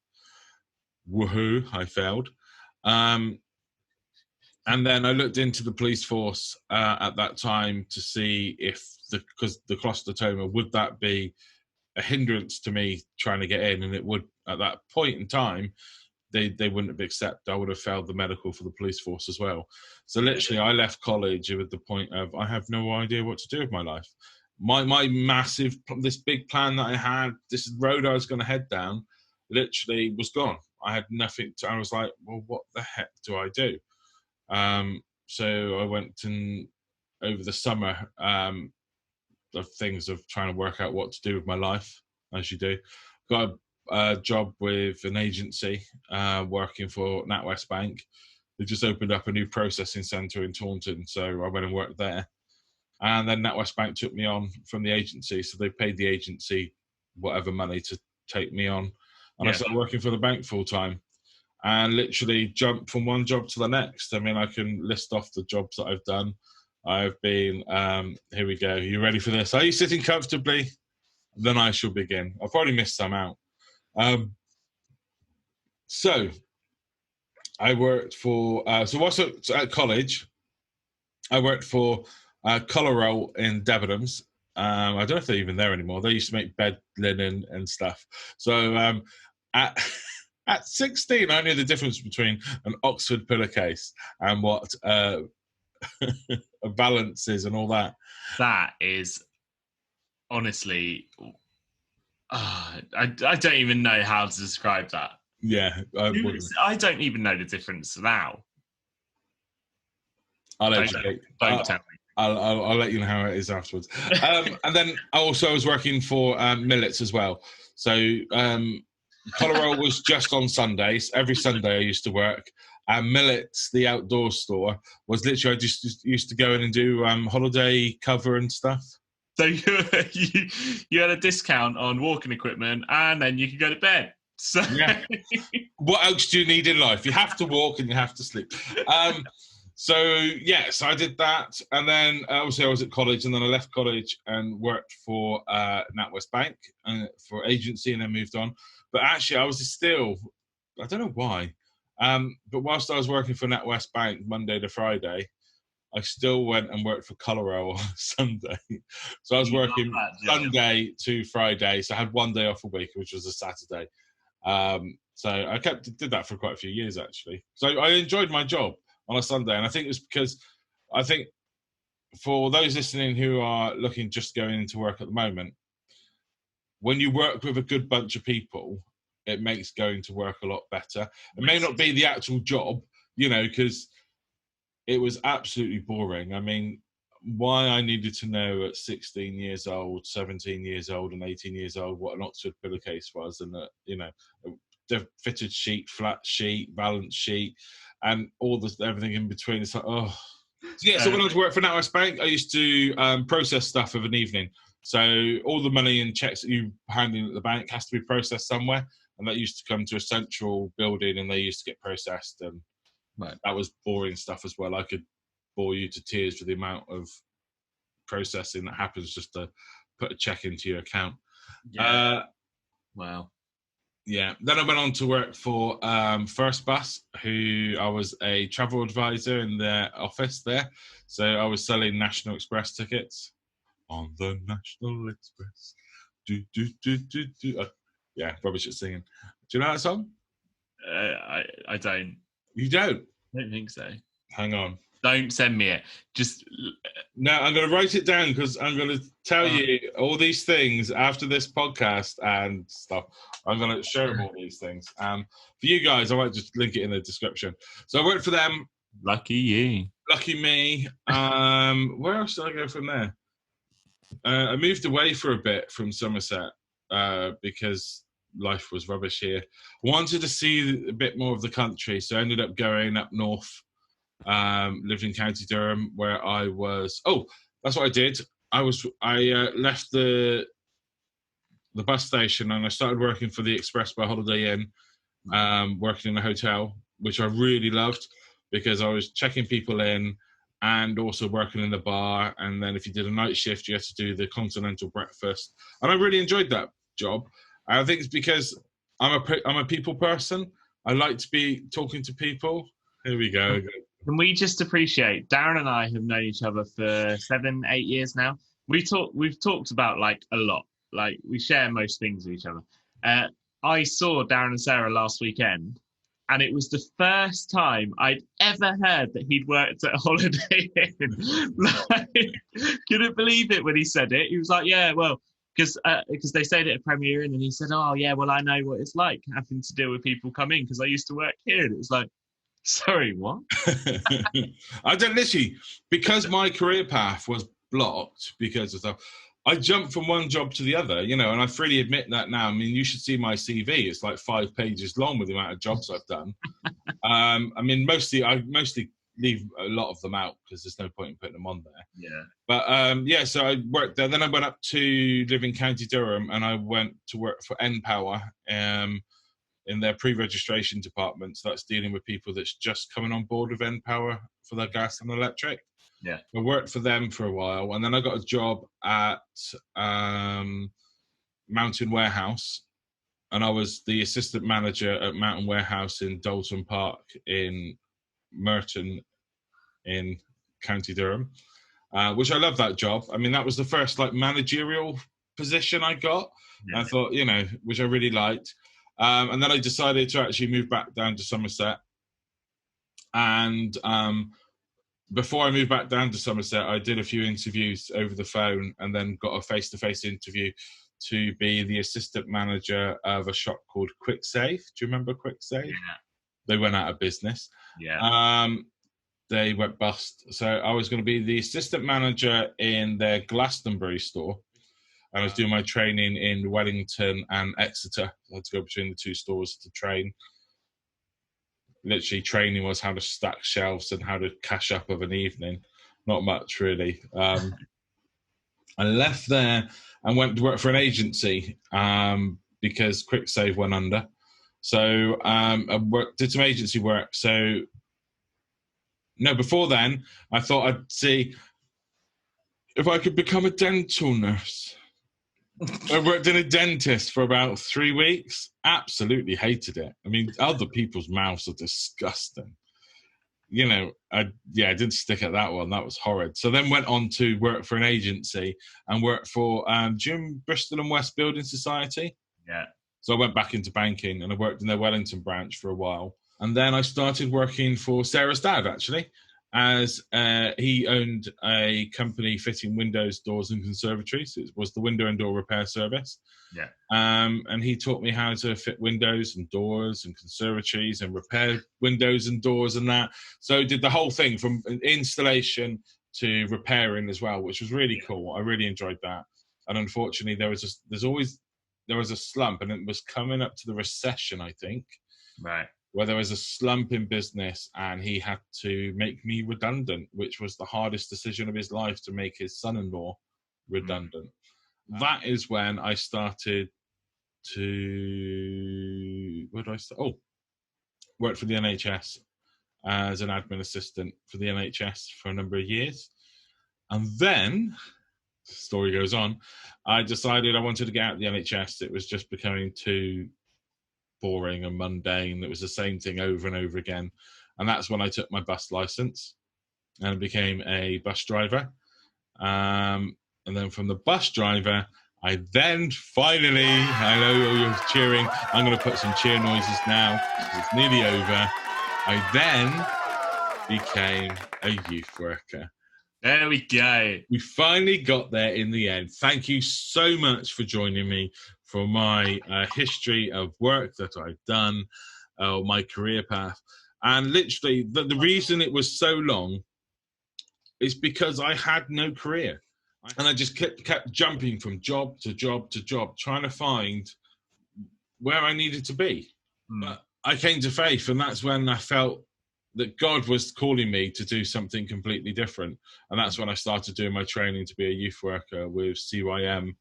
Woohoo, I failed. And then I looked into the police force at that time to see if, because the colostomy, would that be a hindrance to me trying to get in? And it would, at that point in time, they wouldn't have accepted. I would have failed the medical for the police force as well. So literally, I left college with the point of, I have no idea what to do with my life. My massive, this big plan that I had, this road I was going to head down, literally was gone. I had nothing I was like, well, what the heck do I do? So I went and over the summer, of things of trying to work out what to do with my life, as you do. Got a job with an agency working for NatWest Bank. They just opened up a new processing centre in Taunton, so I went and worked there. And then NatWest Bank took me on from the agency, so they paid the agency whatever money to take me on. And I started working for the bank full time. And literally jumped from one job to the next. I mean, I can list off the jobs that I've done. I've been, here we go. Are you ready for this? Are you sitting comfortably? Then I shall begin. I'll probably miss some out. So I worked for, whilst at college, I worked for Colour Roll in Debenhams. I don't know if they're even there anymore. They used to make bed linen and stuff. So at 16, I knew the difference between an Oxford pillowcase and what a balance is and all that. That is honestly, I don't even know how to describe that. Yeah. I don't even know the difference now. I'll educate. Don't tell me. I'll let you know how it is afterwards. And then I was working for Millets as well. So Colour Roll was just on Sundays. Every Sunday I used to work. And Millets, the outdoor store, was literally, I just used to go in and do holiday cover and stuff. So you had a discount on walking equipment, and then you could go to bed. So yeah. What else do you need in life? You have to walk and you have to sleep. So yes, I did that, and then obviously I was at college, and then I left college and worked for NatWest Bank for agency, and then moved on. But actually, I was still, I don't know why, but whilst I was working for NatWest Bank Monday to Friday, I still went and worked for Colour Roll on Sunday. So I was working Sunday to Friday, so I had one day off a week, which was a Saturday. So I did that for quite a few years, actually. So I enjoyed my job on a Sunday, and I think it's because I think for those listening who are looking just going into work at the moment, when you work with a good bunch of people, it makes going to work a lot better. It may not be the actual job, because it was absolutely boring. I mean, why I needed to know at 16 years old, 17 years old, and 18 years old what an Oxford pillowcase was, and the fitted sheet, flat sheet, balance sheet, and everything in between. It's like, oh. So when I was working for NatWest Bank, I used to process stuff of an evening. So all the money and checks that you hand in at the bank has to be processed somewhere, and that used to come to a central building, and they used to get processed. And that was boring stuff as well. I could bore you to tears for the amount of processing that happens just to put a check into your account. Yeah. Wow. Yeah. Then I went on to work for First Bus, who I was a travel advisor in their office there. So I was selling National Express tickets. On the National Express. Do, do, do, do, do. Yeah, rubbish at singing. Do you know that song? I don't. You don't? I don't think so. Hang on. Don't send me it. Just... No, I'm going to write it down because I'm going to tell you all these things after this podcast and stuff. I'm going to share all these things. For you guys, I might just link it in the description. So I worked for them. Lucky you. Lucky me. Where else did I go from there? I moved away for a bit from Somerset. because life was rubbish here. Wanted to see a bit more of the country, so I ended up going up north. Lived in County Durham, where I was. Oh, that's what I did. I left the bus station and I started working for the Express by Holiday Inn, working in a hotel, which I really loved because I was checking people in and also working in the bar. And then if you did a night shift, you had to do the continental breakfast. And I really enjoyed that job. I think it's because I'm a people person. I like to be talking to people. Here we go. Can we just appreciate, Darren and I have known each other for 7-8 years now. We've talked about like a lot. Like we share most things with each other. I saw Darren and Sarah last weekend, and it was the first time I'd ever heard that he'd worked at a Holiday Inn. Like, couldn't believe it when he said it. He was like, "Yeah, well, because they stayed at a Premier Inn," and he said, "Oh yeah, well I know what it's like having to deal with people come in because I used to work here." And it was like, sorry, what? I don't literally, because my career path was blocked because of stuff. I jumped from one job to the other, and I freely admit that now. I mean, you should see my CV. It's like 5 pages long with the amount of jobs I've done. I mean, I mostly leave a lot of them out because there's no point in putting them on there. Yeah. But so I worked there. Then I went up to live in County Durham, and I went to work for npower in their pre-registration department. So that's dealing with people that's just coming on board with npower for their gas and electric. Yeah. I worked for them for a while, and then I got a job at Mountain Warehouse, and I was the assistant manager at Mountain Warehouse in Dalton Park in Merton in County Durham, which I love that job. I mean, that was the first like managerial position I got. Yeah. I thought, which I really liked. And then I decided to actually move back down to Somerset. And before I moved back down to Somerset, I did a few interviews over the phone and then got a face-to-face interview to be the assistant manager of a shop called Quick Save. Do you remember Quick Save? Yeah. They went out of business. Yeah. They went bust. So I was going to be the assistant manager in their Glastonbury store. I was doing my training in Wellington and Exeter. I had to go between the two stores to train. Literally, training was how to stack shelves and how to cash up of an evening. Not much, really. I left there and went to work for an agency because Quick Save went under. So I did some agency work. Before then, I thought I'd see if I could become a dental nurse. I worked in a dentist for about 3 weeks. Absolutely hated it. I mean, other people's mouths are disgusting. I didn't stick at that one. That was horrid. So then went on to work for an agency and worked for Bristol and West Building Society. Yeah. So I went back into banking and I worked in their Wellington branch for a while. And then I started working for Sarah's dad, actually, as he owned a company fitting windows, doors and conservatories. It was the window and door repair service. Yeah. And he taught me how to fit windows and doors and conservatories and repair windows and doors and that. So did the whole thing from installation to repairing as well, which was really cool. I really enjoyed that. And unfortunately, there was a slump, and it was coming up to the recession, I think. Right. Where there was a slump in business and he had to make me redundant, which was the hardest decision of his life, to make his son-in-law redundant. Mm. That is when I started to... Where did I start? Oh, worked for the NHS as an admin assistant for the NHS for a number of years. And then, the story goes on, I decided I wanted to get out of the NHS. It was just becoming too boring and mundane. It was the same thing over and over again. And that's when I took my bus license and became a bus driver. And then from the bus driver, I then finally, I know you're cheering, I'm going to put some cheer noises now because it's nearly over. I then became a youth worker. There we go. We finally got there in the end. Thank you so much for joining me for my history of work that I've done, my career path. And literally, the reason it was so long is because I had no career. And I just kept jumping from job to job to job, trying to find where I needed to be. But I came to faith, and that's when I felt that God was calling me to do something completely different. And that's when I started doing my training to be a youth worker with CYM,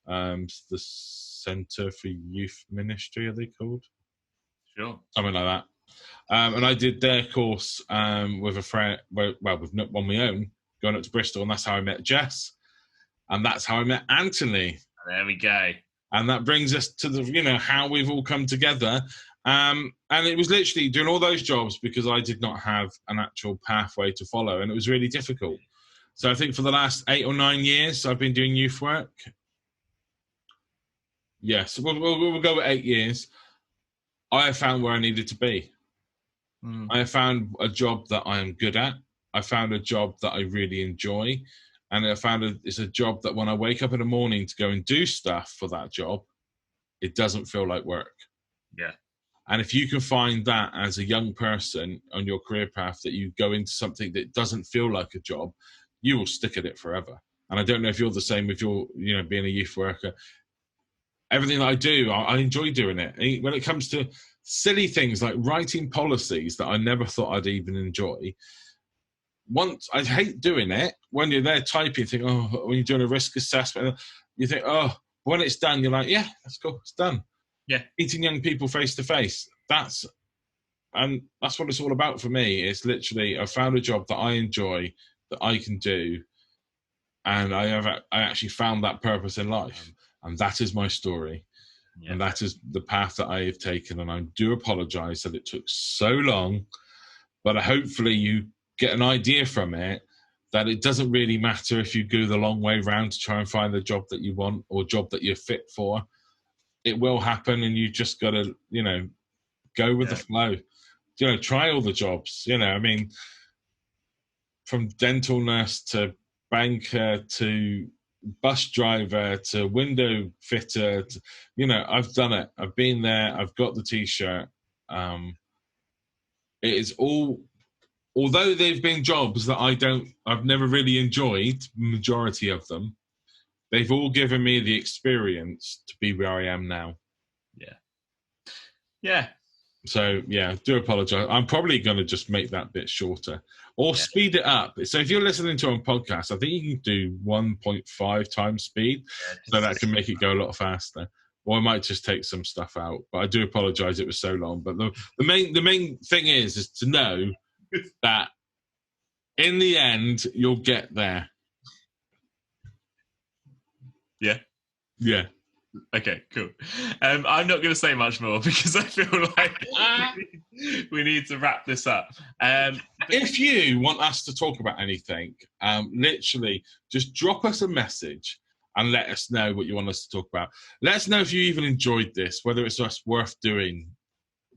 the Centre for Youth Ministry, are they called? Sure. Something like that. And I did their course with a friend, on my own, going up to Bristol, and that's how I met Jess. And that's how I met Anthony. There we go. And that brings us to the, how we've all come together. And it was literally doing all those jobs because I did not have an actual pathway to follow. And it was really difficult. So I think for the last 8 or 9 years, I've been doing youth work. Yes, we'll go with 8 years. I have found where I needed to be. I have found a job that I am good at. I found a job that I really enjoy. And I found it's a job that when I wake up in the morning to go and do stuff for that job, it doesn't feel like work. Yeah. And if you can find that as a young person on your career path, that you go into something that doesn't feel like a job, you will stick at it forever. And I don't know if you're the same with your, being a youth worker. Everything that I do, I enjoy doing it. When it comes to silly things like writing policies that I never thought I'd even enjoy, once I hate doing it. When you're there typing, you think, when you're doing a risk assessment, you think, when it's done, you're like, yeah, that's cool, it's done. Yeah. Meeting young people face to face, that's what it's all about for me. It's literally, I found a job that I enjoy, that I can do, and I actually found that purpose in life, and that is my story. Yeah. And that is the path that I have taken, and I do apologize that it took so long, but hopefully you get an idea from it that it doesn't really matter if you go the long way round to try and find the job that you want or job that you're fit for. It will happen, and you just got to, go with the flow. Try all the jobs. From dental nurse to banker to bus driver to window fitter. I've done it. I've been there. I've got the T-shirt. It is all. Although they've been jobs that I've never really enjoyed, majority of them, they've all given me the experience to be where I am now. Yeah. Yeah. So, yeah, do apologize. I'm probably going to just make that bit shorter or speed it up. So if you're listening to a podcast, I think you can do 1.5 times speed, so that can make it go a lot faster. Or I might just take some stuff out. But I do apologize it was so long. But the main thing is to know that in the end you'll get there. Yeah. Okay, cool. I'm not going to say much more because I feel like we need to wrap this up. If you want us to talk about anything, literally just drop us a message and let us know what you want us to talk about. Let us know if you even enjoyed this, whether it's just worth doing,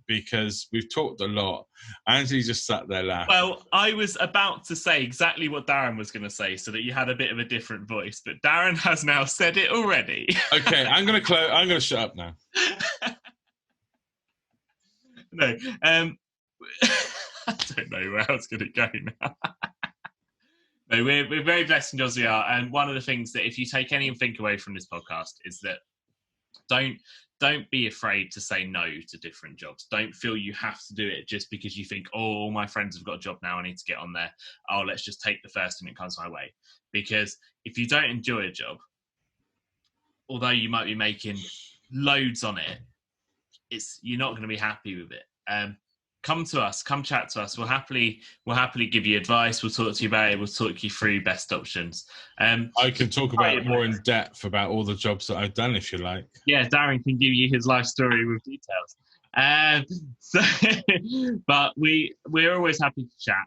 because we've talked a lot. Anthony just sat there laughing. Well, I was about to say exactly what Darren was going to say so that you had a bit of a different voice, but Darren has now said it already. Okay, I'm going to shut up now. No, I don't know where I was going to go now. No, we're very blessed in jobs we are, and one of the things that if you take anything away from this podcast is that don't be afraid to say no to different jobs. Don't feel you have to do it just because you think, all my friends have got a job now, I need to get on there. Let's just take the first thing that comes my way. Because if you don't enjoy a job, although you might be making loads on it, you're not going to be happy with it. Come to us, come chat to us. We'll happily give you advice. We'll talk to you about it. We'll talk you through best options. I can talk about it more in depth about all the jobs that I've done if you like. Yeah, Darren can give you his life story with details. But we're always happy to chat.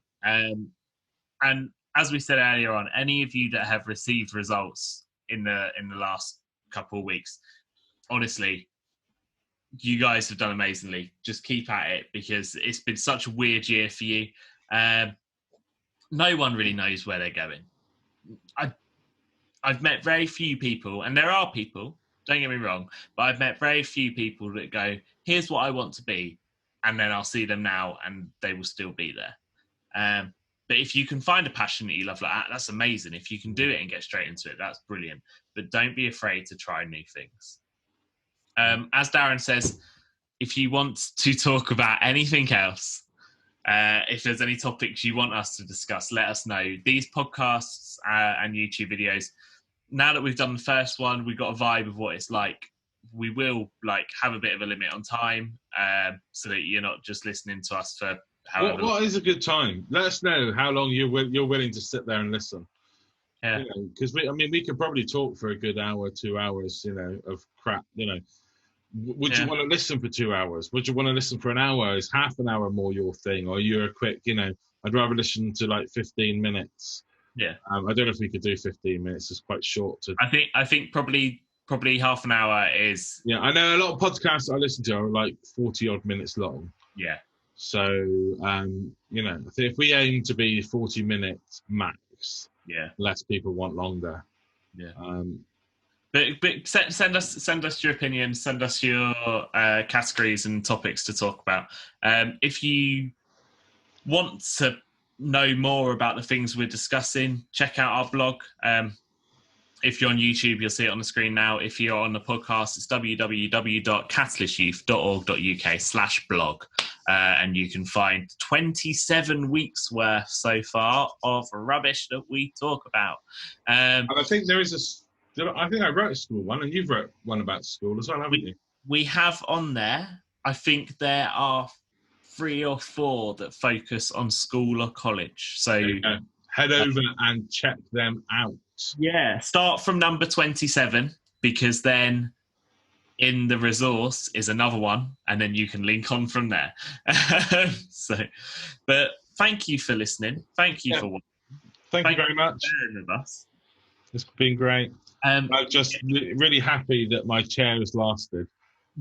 And as we said earlier on, any of you that have received results in the last couple of weeks, honestly, you guys have done amazingly. Just keep at it because it's been such a weird year for you. No one really knows where they're going. I've met very few people, and there are people, don't get me wrong, but I've met very few people that go, here's what I want to be, and then I'll see them now and they will still be there. But But if you can find a passion that you love like that, that's amazing. If you can do it and get straight into it, that's brilliant. But don't be afraid to try new things. As Darren says, if you want to talk about anything else, if there's any topics you want us to discuss, let us know. These podcasts and YouTube videos, now that we've done the first one, we've got a vibe of what it's like. We will have a bit of a limit on time, so that you're not just listening to us for however. What is a good time? Let us know how long you're willing to sit there and listen. Yeah. Because we could probably talk for a good hour, 2 hours, of crap. Would you want to listen for 2 hours? Would you want to listen for an hour? Is half an hour more your thing, or you're a quick? I'd rather listen to 15 minutes. Yeah. I don't know if we could do 15 minutes. It's quite short. I think probably half an hour is. Yeah, I know a lot of podcasts I listen to are 40 odd minutes long. Yeah. So I think if we aim to be 40 minutes max, less people want longer. Yeah. But send us your opinions, send us your categories and topics to talk about. If you want to know more about the things we're discussing, check out our blog. If you're on YouTube, you'll see it on the screen now. If you're on the podcast, it's www.catalystyouth.org.uk/blog. And you can find 27 weeks worth so far of rubbish that we talk about. And I think there is I think I wrote a school one, and you've wrote one about school as well, haven't you? We have on there, I think there are 3 or 4 that focus on school or college. So head over and check them out. Yeah, start from number 27, because then in the resource is another one, and then you can link on from there. But thank you for listening. Thank you for watching. Thank you very much. With us. It's been great. I'm just really happy that my chair has lasted.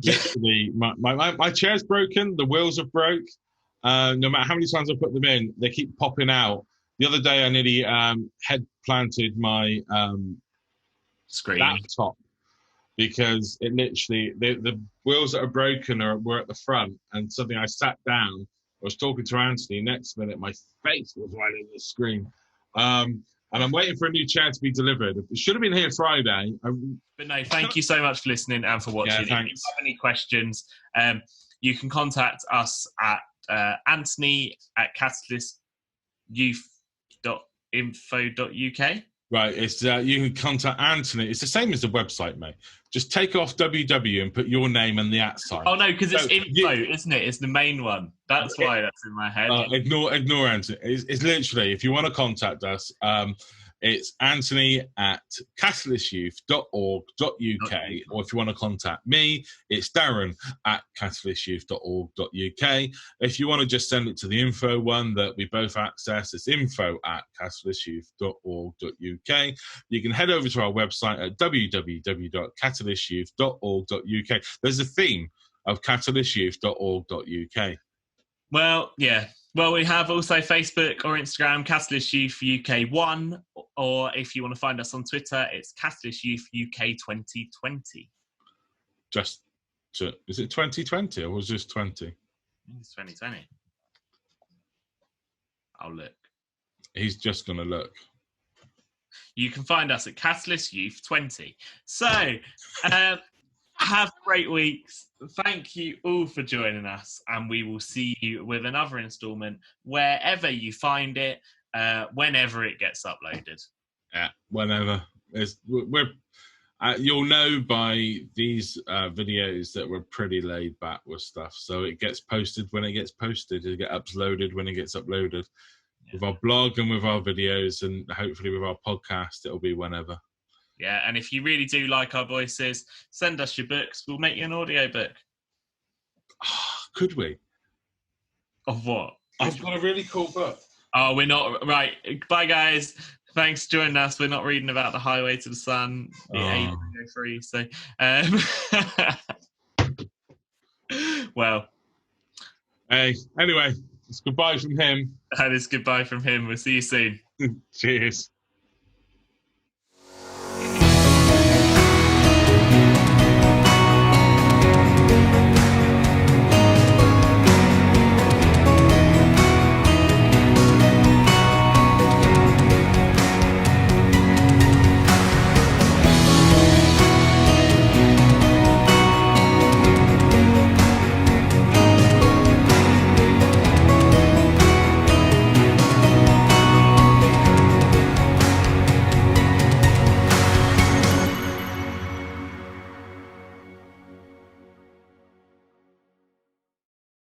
Literally, my chair's broken. The wheels are broke. No matter how many times I put them in, they keep popping out. The other day, I nearly head planted my screen laptop because it literally the wheels that are broken were at the front, and suddenly I sat down. I was talking to Anthony. Next minute, my face was right in the screen. And I'm waiting for a new chair to be delivered. It should have been here Friday. But no, thank you so much for listening and for watching. Yeah, if you have any questions, you can contact us at anthony@catalystyouth.info.uk. Right, it's you can contact Anthony. It's the same as the website, mate. Just take off www and put your name and the @ sign. Oh no, because it's info, isn't it? It's the main one. That's why that's in my head. Ignore Anthony. It's literally, if you want to contact us, it's anthony@catalystyouth.org.uk, or if you want to contact me, it's darren@catalystyouth.org.uk. If you want to just send it to the info one that we both access, it's info@catalystyouth.org.uk. You can head over to our website at www.catalystyouth.org.uk. There's a theme of catalystyouth.org.uk. Well, yeah. Well, we have also Facebook or Instagram, Catalyst Youth UK 1, or if you want to find us on Twitter, it's Catalyst Youth UK 2020. Is it 2020 or was it just 20? I think it's 2020. I'll look. He's just going to look. You can find us at Catalyst Youth 20. So, have great weeks. Thank you all for joining us, and we will see you with another installment wherever you find it, whenever it gets uploaded. Yeah, whenever. You'll know by these videos that we're pretty laid back with stuff. So it gets posted when it gets posted. It'll get uploaded when it gets uploaded. Yeah. With our blog and with our videos, and hopefully with our podcast, it'll be whenever. Yeah, and if you really do like our voices, send us your books. We'll make you an audio book. Could we? Of what? I've got a really cool book. Oh, we're not. Right. Bye, guys. Thanks for joining us. We're not reading about the Highway to the Sun, the A303. So, well. Hey, anyway, it's goodbye from him. That is goodbye from him. We'll see you soon. Cheers.